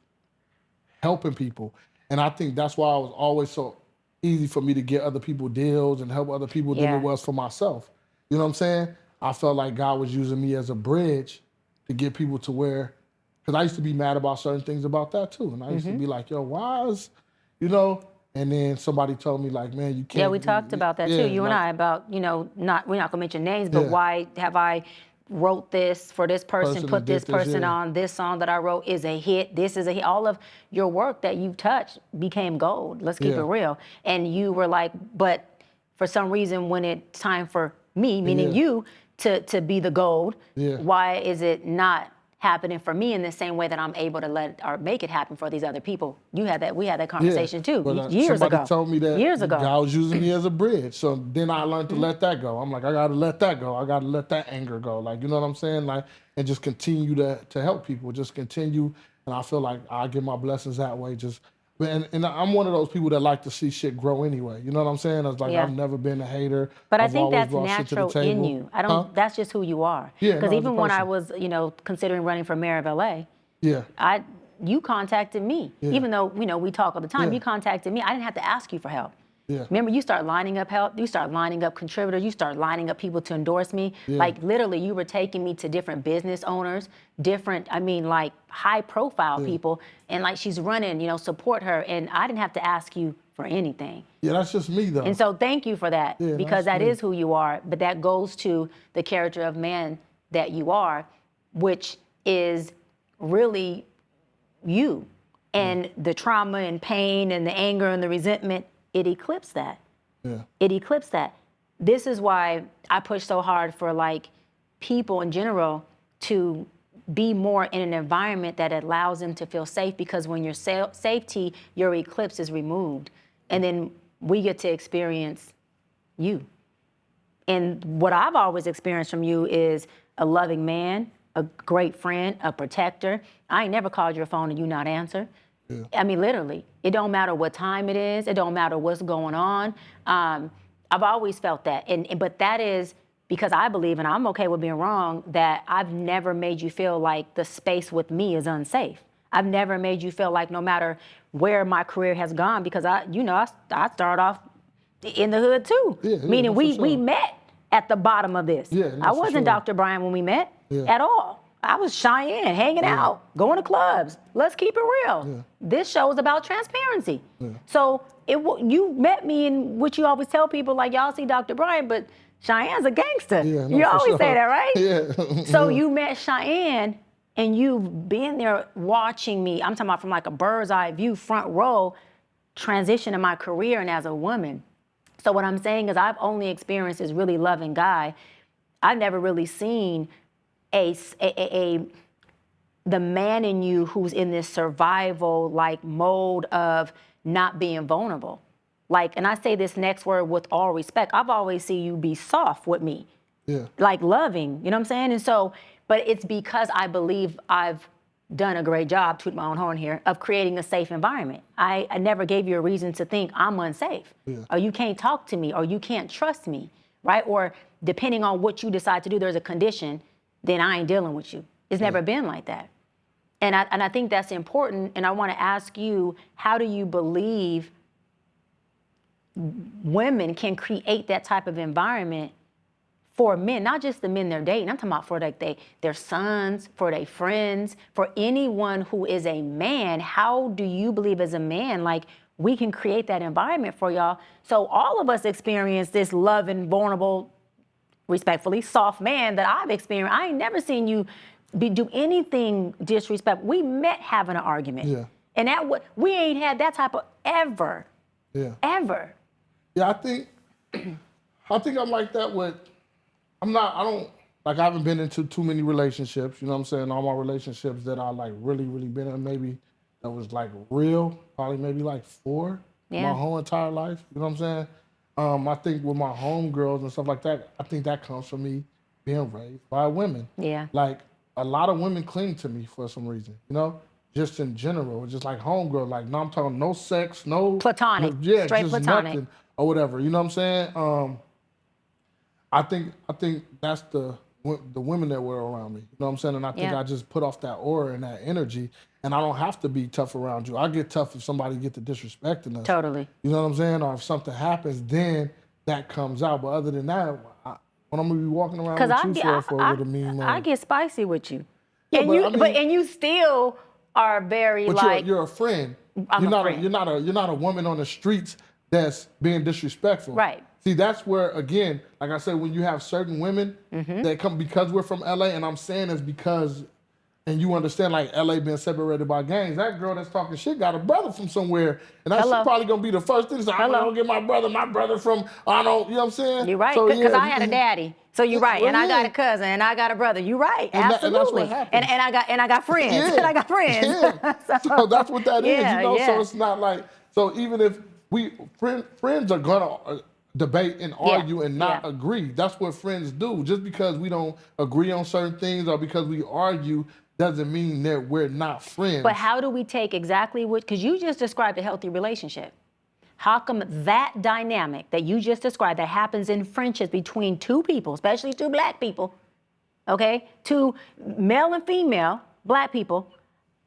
helping people. And I think that's why it was always so easy for me to get other people deals and help other people than Yeah. it was for myself. You know what I'm saying? I felt like God was using me as a bridge to get people to where, because I used to be mad about certain things about that too. And I used to be like, yo, why is, you know, and then somebody told me like, man, you can't. Yeah, we talked about that too, you and I, about, you know, we're not gonna mention names, but why have I wrote this for this person, put this person on, this song that I wrote is a hit, this is a hit. All of your work that you've touched became gold. Let's keep it real. And you were like, but for some reason when it's time for me, meaning you, to be the gold, why is it not happening for me in the same way that I'm able to let or make it happen for these other people? We had that conversation too, but, years ago. Somebody told me that years ago. God was using me as a bridge. So then I learned to let that go. I'm like, I gotta let that go. I gotta let that anger go. Like, you know what I'm saying? Like, and just continue to help people. Just continue. And I feel like I get my blessings that way. And I'm one of those people that like to see shit grow anyway. You know what I'm saying? It's like, I've never been a hater. But I I've think always that's brought shit to the natural in table. you. I don't. That's just who you are. Yeah, Because no, as a even when I person. was, you know, considering running for mayor of LA, Yeah. you contacted me. Even though, you know, we talk all the time, you contacted me. I didn't have to ask you for help. Yeah. Remember, you start lining up help, you start lining up contributors, you start lining up people to endorse me. Yeah. Like literally, you were taking me to different business owners, like high profile people, and like she's running, you know, support her. And I didn't have to ask you for anything. Yeah, that's just me though. And so thank you for that, Yeah, because that's that me. is who you are. But that goes to the character of man that you are, which is really you. And the trauma and pain and the anger and the resentment, it eclipsed that. Yeah. It eclipsed that. This is why I push so hard for like people in general to be more in an environment that allows them to feel safe, because when your safety, your eclipse is removed, and then we get to experience you. And what I've always experienced from you is a loving man, a great friend, a protector. I ain't never called your phone and you not answer. Yeah. I mean, literally, it don't matter what time it is. It don't matter what's going on. I've always felt that. But that is because I believe, and I'm okay with being wrong, that I've never made you feel like the space with me is unsafe. I've never made you feel like no matter where my career has gone, because I started off in the hood too. Meaning no, for we sure. met at the bottom of this. Yeah, no, I for wasn't sure. Dr. Bryant when we met Yeah. at all. I was Cheyenne, hanging out, going to clubs. Let's keep it real. Yeah. This show is about transparency. Yeah. So you met me in what you always tell people, like, y'all see Dr. Bryant, but Cheyenne's a gangster. Yeah, no, You for always sure. say that, right? Yeah. So you met Cheyenne, and you've been there watching me. I'm talking about from like a bird's eye view, front row, transition in my career and as a woman. So what I'm saying is I've only experienced this really loving guy. I've never really seen the man in you who's in this survival like mode of not being vulnerable. Like, and I say this next word with all respect, I've always seen you be soft with me. Yeah. Like loving, you know what I'm saying? And so, but it's because I believe I've done a great job, toot my own horn here, of creating a safe environment. I never gave you a reason to think I'm unsafe, or you can't talk to me, or you can't trust me, right? Or depending on what you decide to do, there's a condition, then I ain't dealing with you. It's never been like that. And I think that's important. And I want to ask you, how do you believe women can create that type of environment for men, not just the men they're dating, I'm talking about for like their sons, for their friends, for anyone who is a man? How do you believe as a man, like, we can create that environment for y'all? So all of us experience this loving, vulnerable, respectfully, soft man that I've experienced. I ain't never seen you do anything disrespectful. We met having an argument. Yeah. And we ain't had that type of ever. Yeah. Ever. Yeah, I think I'm like that with, I haven't been into too many relationships, you know what I'm saying? All my relationships that I like really, really been in, maybe that was like real, probably maybe like 4 my whole entire life, you know what I'm saying? I think with my homegirls and stuff like that, I think that comes from me being raised by women. Yeah. Like, a lot of women cling to me for some reason, you know? Just in general, just like homegirl, like, no, I'm talking no sex, no... Platonic, yeah, straight just platonic. nothing or whatever, you know what I'm saying? I think that's the women that were around me. You know what I'm saying? And I think I just put off that aura and that energy, and I don't have to be tough around you. I get tough if somebody get to disrespecting us. Totally. You know what I'm saying? Or if something happens, then that comes out. But other than that, when I'm gonna be walking around with you for a little mean I get spicy with you. Yeah, and and you still are very but like... you're a friend. I'm a friend. You're not a woman on the streets that's being disrespectful. Right. See, that's where, again, like I said, when you have certain women that come, because we're from LA, and I'm saying this because, and you understand, like, LA being separated by gangs, that girl that's talking shit got a brother from somewhere, and that's probably gonna be the first thing to say, I'm gonna get my brother from, I don't, you know what I'm saying? You're right, So, because I had a daddy. So you're right, and I got a cousin, and I got a brother. You're right, absolutely. And that's what happens. And I got friends, Yeah. and I got friends. Yeah. So that's what that is, you know? Yeah. So it's not like, so even if friends are gonna debate and argue and not agree. That's what friends do. Just because we don't agree on certain things or because we argue doesn't mean that we're not friends. But how do we take exactly what, because you just described a healthy relationship. How come that dynamic that you just described that happens in friendships between two people, especially two black people, okay, two male and female black people,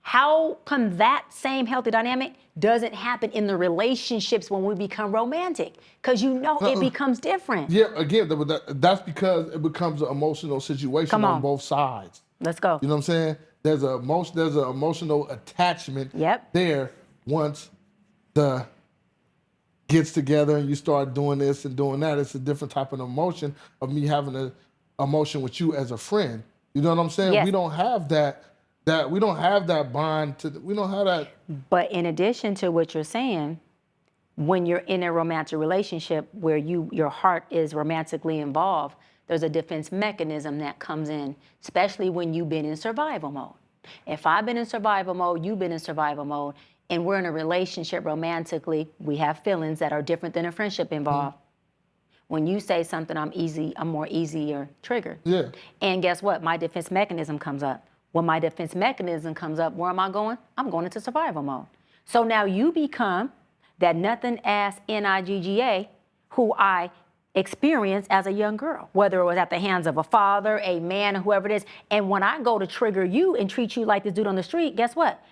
how come that same healthy dynamic doesn't happen in the relationships when we become romantic? Because it becomes different. Yeah, again, that's because it becomes an emotional situation on both sides. Let's go. You know what I'm saying? There's an emotional attachment there once the gets together and you start doing this and doing that. It's a different type of emotion of me having an emotion with you as a friend. You know what I'm saying? Yes. We don't have that we don't have that bond we don't have that. But in addition to what you're saying, when you're in a romantic relationship where your heart is romantically involved, there's a defense mechanism that comes in, especially when you've been in survival mode. If I've been in survival mode, you've been in survival mode, and we're in a relationship romantically, we have feelings that are different than a friendship involved. When you say something, I'm more easier triggered. Yeah. And guess what? My defense mechanism comes up. When my defense mechanism comes up, where am I going? I'm going into survival mode. So now you become that nothing ass Nigga who I experienced as a young girl, whether it was at the hands of a father, a man, whoever it is. And when I go to trigger you and treat you like this dude on the street, guess what?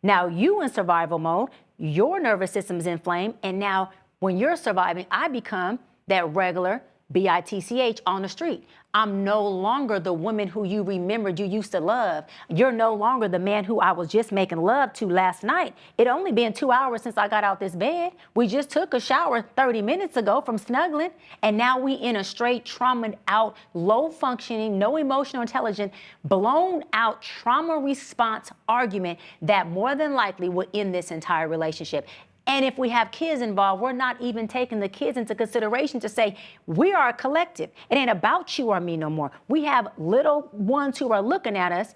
Now you in survival mode, your nervous system is inflamed, and now when you're surviving, I become that regular BITCH on the street. I'm no longer the woman who you remembered you used to love. You're no longer the man who I was just making love to last night. It only been 2 hours since I got out this bed. We just took a shower 30 minutes ago from snuggling, and now we in a straight traumaed out, low functioning, no emotional intelligence, blown out trauma response argument that more than likely will end this entire relationship. And if we have kids involved, we're not even taking the kids into consideration to say, we are a collective. It ain't about you or me no more. We have little ones who are looking at us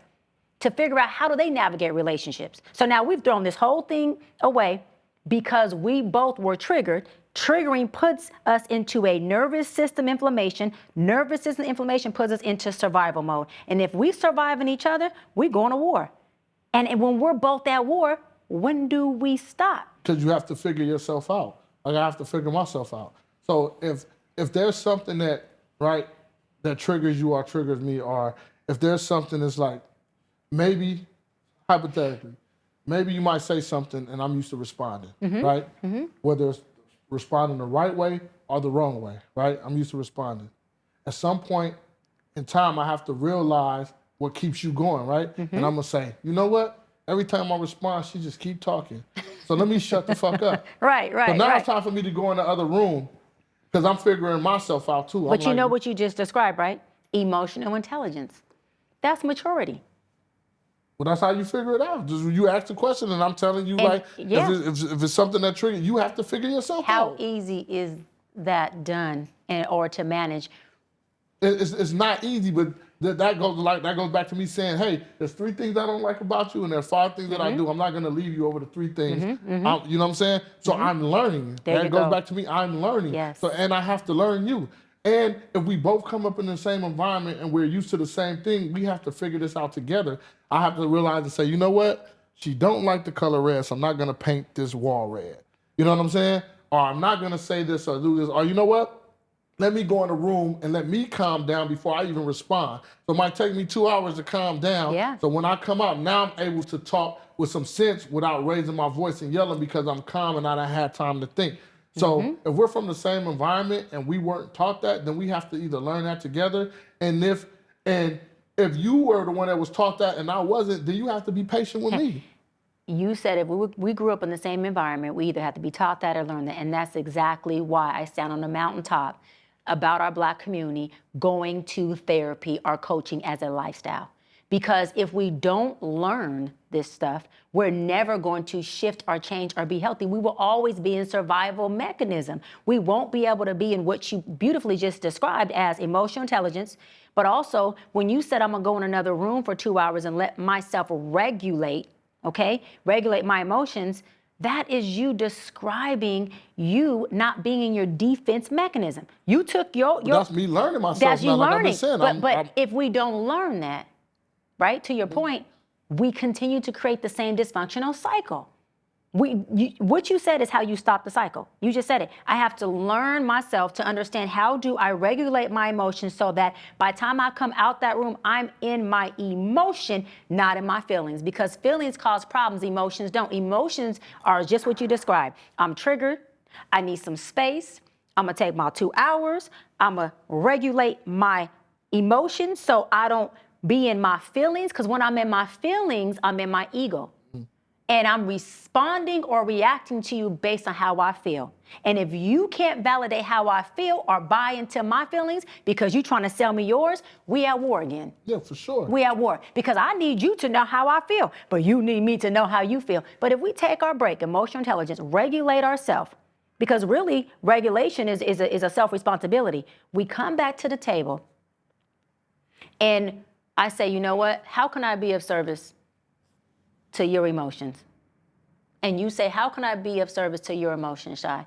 to figure out how do they navigate relationships. So now we've thrown this whole thing away because we both were triggered. Triggering puts us into a nervous system inflammation. Nervous system inflammation puts us into survival mode. And if we survive in each other, we're going to war. And when we're both at war, when do we stop? Because you have to figure yourself out. Like I have to figure myself out. So if there's something that, right, that triggers you or triggers me, or if there's something that's like, maybe, hypothetically, maybe you might say something and I'm used to responding, right? Whether it's responding the right way or the wrong way, right? I'm used to responding. At some point in time, I have to realize what keeps you going, right? And I'm gonna say, you know what? Every time I respond, she just keep talking. So let me shut the fuck up. Right. So now it's time for me to go in the other room because I'm figuring myself out too. But you know what you just described, right? Emotional intelligence. That's maturity. Well, that's how you figure it out. Just you ask the question and I'm telling you, And, if it's something that triggers, you have to figure yourself How out. easy is that done in order to manage? It's not easy, but that goes back to me saying, hey, there's 3 things I don't like about you, and there's 5 things that I do. I'm not gonna leave you over the 3 things. You know what I'm saying? So I'm learning. There you goes go. back to me. I'm learning. Yes. So and I have to learn you. And if we both come up in the same environment and we're used to the same thing, we have to figure this out together. I have to realize and say, you know what? She don't like the color red, so I'm not gonna paint this wall red. You know what I'm saying? Or I'm not gonna say this or do this. Or you know what? Let me go in a room and let me calm down before I even respond. So it might take me 2 hours to calm down. Yeah. So when I come out, now I'm able to talk with some sense without raising my voice and yelling because I'm calm and I done had time to think. So if we're from the same environment and we weren't taught that, then we have to either learn that together. And if you were the one that was taught that and I wasn't, then you have to be patient with me. You said if we grew up in the same environment, we either have to be taught that or learn that. And that's exactly why I stand on the mountaintop about our Black community going to therapy or coaching as a lifestyle. Because if we don't learn this stuff, we're never going to shift or change or be healthy. We will always be in survival mechanism. We won't be able to be in what you beautifully just described as emotional intelligence. But also, when you said I'm gonna go in another room for 2 hours and let myself regulate, regulate my emotions, that is you describing you not being in your defense mechanism. You took your That's me learning myself. that's you now, like I've learning. been saying, But if we don't learn that, right, to your point, we continue to create the same dysfunctional cycle. What you said is how you stop the cycle. You just said it. I have to learn myself to understand how do I regulate my emotions so that by the time I come out that room, I'm in my emotion, not in my feelings. Because feelings cause problems, emotions don't. Emotions are just what you described. I'm triggered. I need some space. I'm gonna take my 2 hours. I'm gonna regulate my emotions so I don't be in my feelings. Because when I'm in my feelings, I'm in my ego. And I'm responding or reacting to you based on how I feel. And if you can't validate how I feel or buy into my feelings because you're trying to sell me yours, we at war again. Yeah, for sure. We at war. Because I need you to know how I feel, but you need me to know how you feel. But if we take our break, emotional intelligence, regulate ourselves, because really regulation is a self-responsibility. We come back to the table and I say, you know what? How can I be of service to your emotions? And you say, how can I be of service to your emotions, Shai?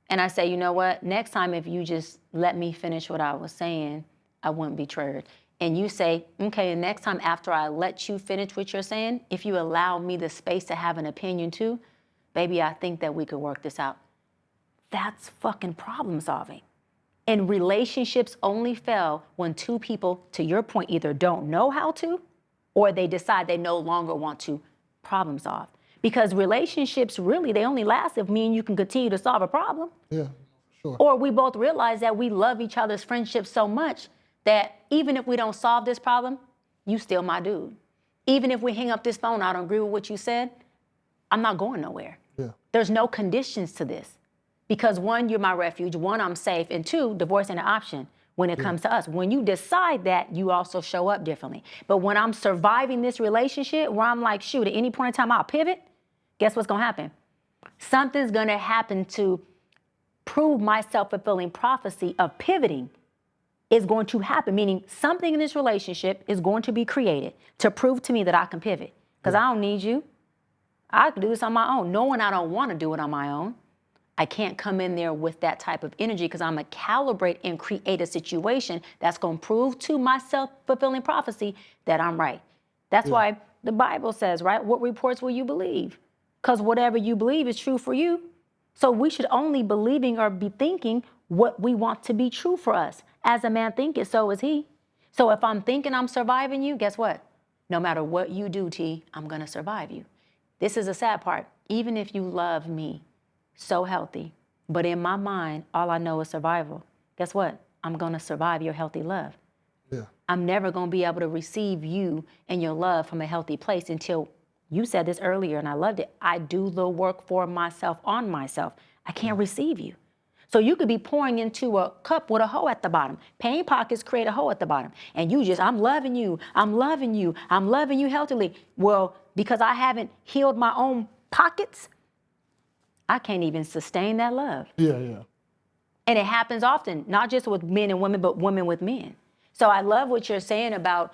And I say, you know what? Next time, if you just let me finish what I was saying, I wouldn't be triggered. And you say, okay, the next time after I let you finish what you're saying, if you allow me the space to have an opinion too, baby, I think that we could work this out. That's fucking problem solving. And relationships only fail when 2 people, to your point, either don't know how to, or they decide they no longer want to problem solve. Because relationships really, they only last if me and you can continue to solve a problem. Yeah, Sure. Or we both realize that we love each other's friendship so much that even if we don't solve this problem, you still my dude. Even if we hang up this phone, I don't agree with what you said, I'm not going nowhere. Yeah. There's no conditions to this. Because one, you're my refuge. One, I'm safe. And two, divorce ain't an option when it comes to us. When you decide that, you also show up differently. But when I'm surviving this relationship where I'm like, shoot, at any point in time, I'll pivot, guess what's going to happen? Something's going to happen to prove my self-fulfilling prophecy of pivoting is going to happen, meaning something in this relationship is going to be created to prove to me that I can pivot. Because I don't need you. I can do this on my own, knowing I don't want to do it on my own. I can't come in there with that type of energy because I'm going to calibrate and create a situation that's going to prove to my self-fulfilling prophecy that I'm right. That's why the Bible says, right? What reports will you believe? Because whatever you believe is true for you. So we should only believing or be thinking what we want to be true for us. As a man thinketh, so is he. So if I'm thinking I'm surviving you, guess what? No matter what you do, T, I'm going to survive you. This is the sad part. Even if you love me so healthy, but in my mind, all I know is survival. Guess what? I'm going to survive your healthy love. Yeah. I'm never going to be able to receive you and your love from a healthy place until you said this earlier, and I loved it. I do the work for myself on myself. I can't receive you. So you could be pouring into a cup with a hole at the bottom. Pain pockets create a hole at the bottom. And you just, I'm loving you. I'm loving you. I'm loving you healthily. Well, because I haven't healed my own pockets, I can't even sustain that love. Yeah, yeah. And it happens often, not just with men and women, but women with men. So I love what you're saying about,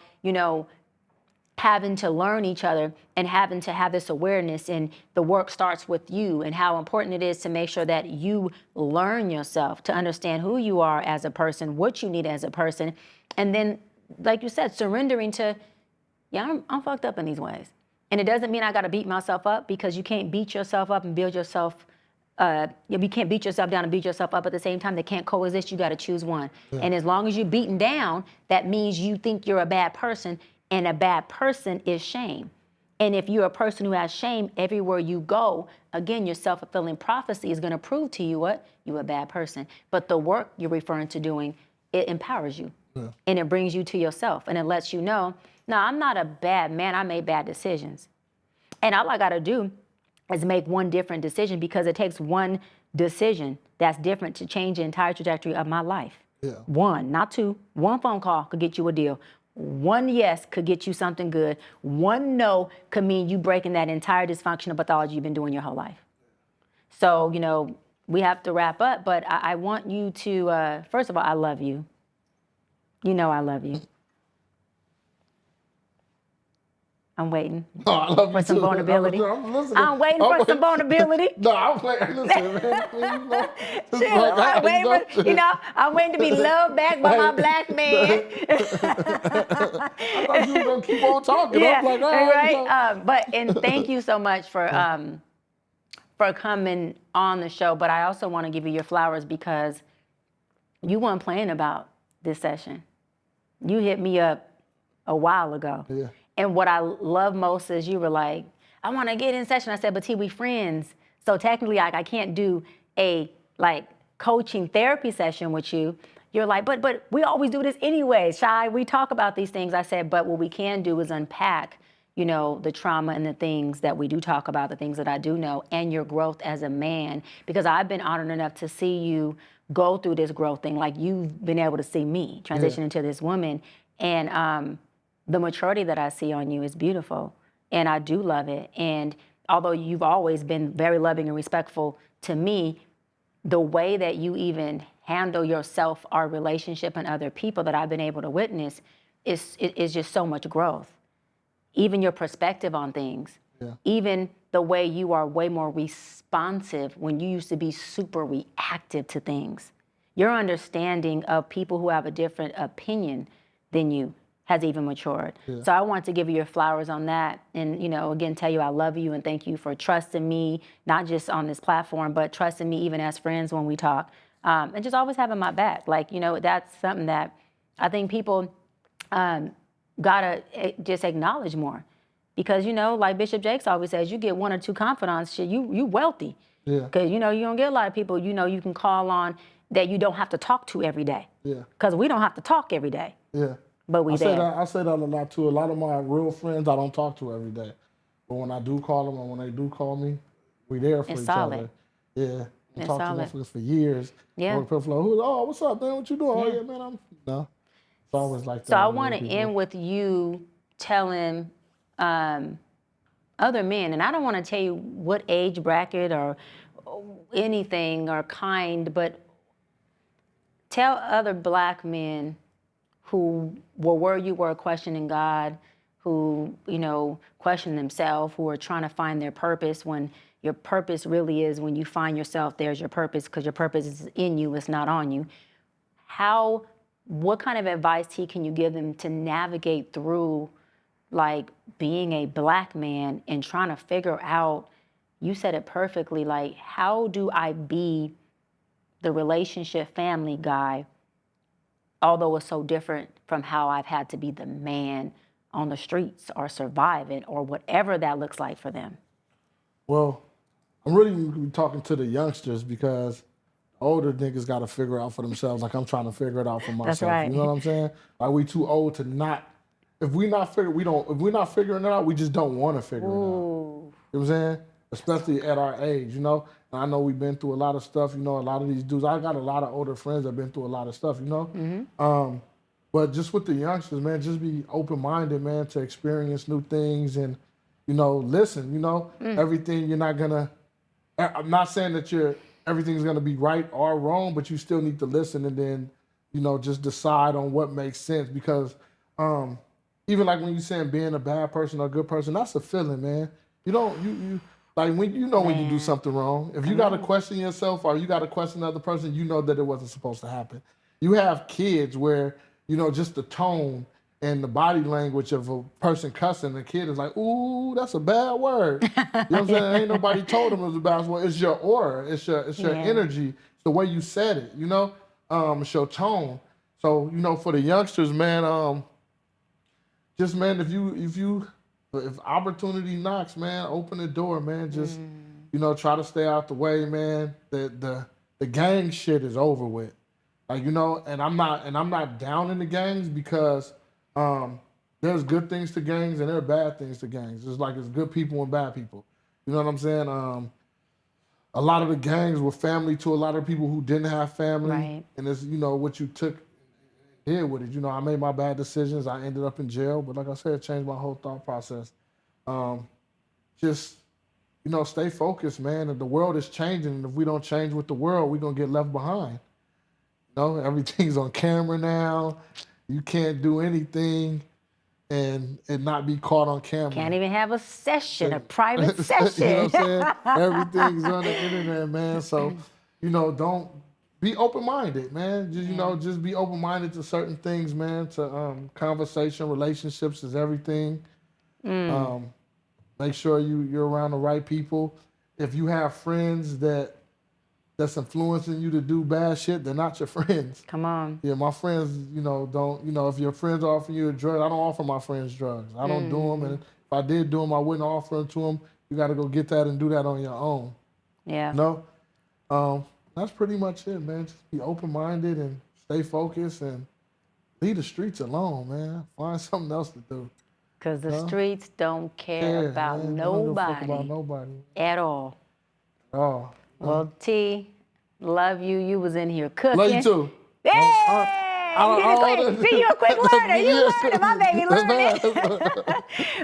having to learn each other and having to have this awareness, and the work starts with you, and how important it is to make sure that you learn yourself to understand who you are as a person, what you need as a person. And then, like you said, surrendering to, I'm fucked up in these ways. And it doesn't mean I got to beat myself up, because you can't beat yourself up and build yourself. You can't beat yourself down and beat yourself up at the same time. They can't coexist. You got to choose one. Yeah. And as long as you're beaten down, that means you think you're a bad person, and a bad person is shame. And if you're a person who has shame, everywhere you go, again, your self-fulfilling prophecy is going to prove to you what? You're a bad person. But the work you're referring to doing, it empowers you. Yeah. And it brings you to yourself, and it lets you know, no, I'm not a bad man. I made bad decisions. And all I got to do is make one different decision, because it takes one decision that's different to change the entire trajectory of my life. Yeah. One, not two. One phone call could get you a deal. One yes could get you something good. One no could mean you breaking that entire dysfunctional pathology you've been doing your whole life. So, we have to wrap up, but I want you to, first of all, I love you. You know I love you. I'm waiting for some vulnerability. I'm waiting for some vulnerability. No, I'm waiting. Listen, man. I'm waiting to be loved back by my black man. I thought you were gonna keep on talking. Yeah, I'm like, all right. And thank you so much for coming on the show. But I also want to give you your flowers, because you weren't playing about this session. You hit me up a while ago. Yeah. And what I love most is you were like, I want to get in session. I said, but T, we friends. So technically, I can't do a coaching therapy session with you. You're like, but we always do this anyway. Shy, we talk about these things. I said, but what we can do is unpack, the trauma and the things that we do talk about, the things that I do know, and your growth as a man. Because I've been honored enough to see you go through this growth thing. Like you've been able to see me transition into this woman. And the maturity that I see on you is beautiful, and I do love it. And although you've always been very loving and respectful to me, the way that you even handle yourself, our relationship, and other people that I've been able to witness is just so much growth. Even your perspective on things, even the way you are way more responsive when you used to be super reactive to things. Your understanding of people who have a different opinion than you has even matured. Yeah. So I want to give you your flowers on that. And, again, tell you I love you and thank you for trusting me, not just on this platform, but trusting me even as friends when we talk. And just always having my back. That's something that I think people gotta just acknowledge more. Because, like Bishop Jakes always says, you get one or two confidants, you wealthy. Yeah. Because, you don't get a lot of people, you can call on that you don't have to talk to every day. Yeah. Because we don't have to talk every day, Yeah. but we I say there. that a lot too. A lot of my real friends I don't talk to every day, but when I do call them, or when they do call me, we there for It's each solid. other. Yeah, I It's talked to solid. motherfuckers for years. Yeah. Or people like, oh, what's up, man? What you doing? Oh Yeah. yeah, man, I'm no. It's always like So that I with real want to people. end with you telling other men, and I don't want to tell you what age bracket or anything or kind, but tell other black men who were where you were questioning God, who, question themselves, who are trying to find their purpose when your purpose really is when you find yourself, there's your purpose, because your purpose is in you, it's not on you. What kind of advice, T, can you give them to navigate through like being a black man and trying to figure out, you said it perfectly, like, how do I be the relationship family guy, although it's so different from how I've had to be the man on the streets or surviving or whatever that looks like for them? Well, I'm really talking to the youngsters because older niggas got to figure it out for themselves. Like I'm trying to figure it out for That's myself. You right. know what I'm saying? Like we too old to not. If we not figure, we don't. If we're not figuring it out, we just don't want to figure it out. Ooh. You know what I'm saying? Especially at our age, And I know we've been through a lot of stuff, a lot of these dudes. I got a lot of older friends that have been through a lot of stuff, But just with the youngsters, man, just be open-minded, man, to experience new things and, listen, everything you're not gonna, I'm not saying that everything's gonna be right or wrong, but you still need to listen and then, just decide on what makes sense because, even like when you're saying being a bad person or a good person, that's a feeling, man. You don't you like when when you do Man, something wrong. If you come gotta on. question yourself or you gotta question the other person, you know that it wasn't supposed to happen. You have kids where, just the tone and the body language of a person cussing, the kid is like, ooh, that's a bad word. You know what I'm saying? Ain't nobody told them it was a bad word. It's your aura, it's your Yeah. energy, it's the way you said it, it's your tone. So, for the youngsters, man, just man, if opportunity knocks, man, open the door, man. Just try to stay out the way, man. The gang shit is over with. Like, and I'm not down in the gangs because there's good things to gangs and there are bad things to gangs. It's good people and bad people. You know what I'm saying? A lot of the gangs were family to a lot of people who didn't have family. Right. And it's, what you took here with it. I made my bad decisions. I ended up in jail, but like I said, it changed my whole thought process. Just, stay focused, man. And the world is changing. And if we don't change with the world, we're going to get left behind. Everything's on camera now. You can't do anything and not be caught on camera. Can't even have a session, a private You session. know what I'm saying? Everything's on the internet, man. So, don't be open-minded, man. Just be open-minded to certain things, man. To conversation, relationships is everything. Make sure you're around the right people. If you have friends that's influencing you to do bad shit, they're not your friends. Come on. Yeah, my friends, don't, if your friends offer you a drug, I don't offer my friends drugs. I don't do them. And if I did do them, I wouldn't offer them to them. You got to go get that and do that on your own. Yeah. That's pretty much it, man. Just be open-minded and stay focused and leave the streets alone, man. Find something else to do. Because the streets don't care about man. They don't give a fuck nobody about nobody. at all. Oh. Well, T, love you. You was in here cooking. Love you too. Hey! See, you a quick learner. You learning, my baby learning.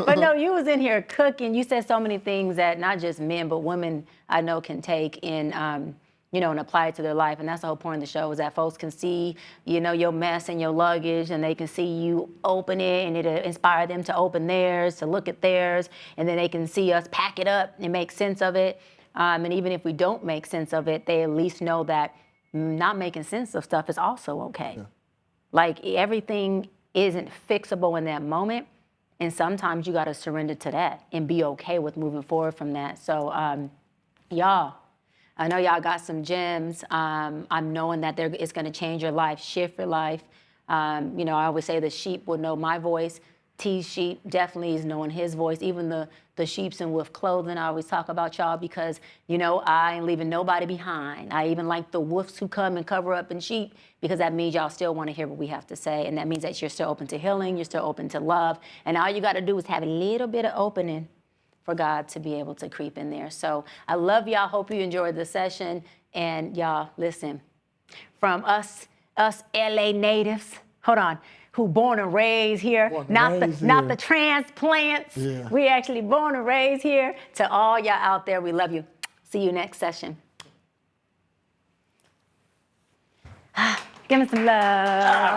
But no, you was in here cooking. You said so many things that not just men, but women I know can take in, and apply it to their life. And that's the whole point of the show is that folks can see, your mess and your luggage, and they can see you open it, and it'll inspire them to open theirs, to look at theirs, and then they can see us pack it up and make sense of it. And even if we don't make sense of it, they at least know that not making sense of stuff is also okay. Yeah. Like everything isn't fixable in that moment. And sometimes you got to surrender to that and be okay with moving forward from that. So y'all, I know y'all got some gems. I'm knowing that it's going to change your life, shift your life. I always say the sheep will know my voice. T's sheep definitely is knowing his voice. Even the sheeps in wolf clothing, I always talk about y'all because, you know, I ain't leaving nobody behind. I even like the wolves who come and cover up in sheep because that means y'all still want to hear what we have to say. And that means that you're still open to healing, you're still open to love. And all you got to do is have a little bit of opening for God to be able to creep in there. So I love y'all. Hope you enjoyed the session. And y'all, listen, from us LA natives, hold on, who born and raised here, Born and not raised the here. transplants. Yeah. We actually born and raised here. To all y'all out there, we love you. See you next session. Give me some love.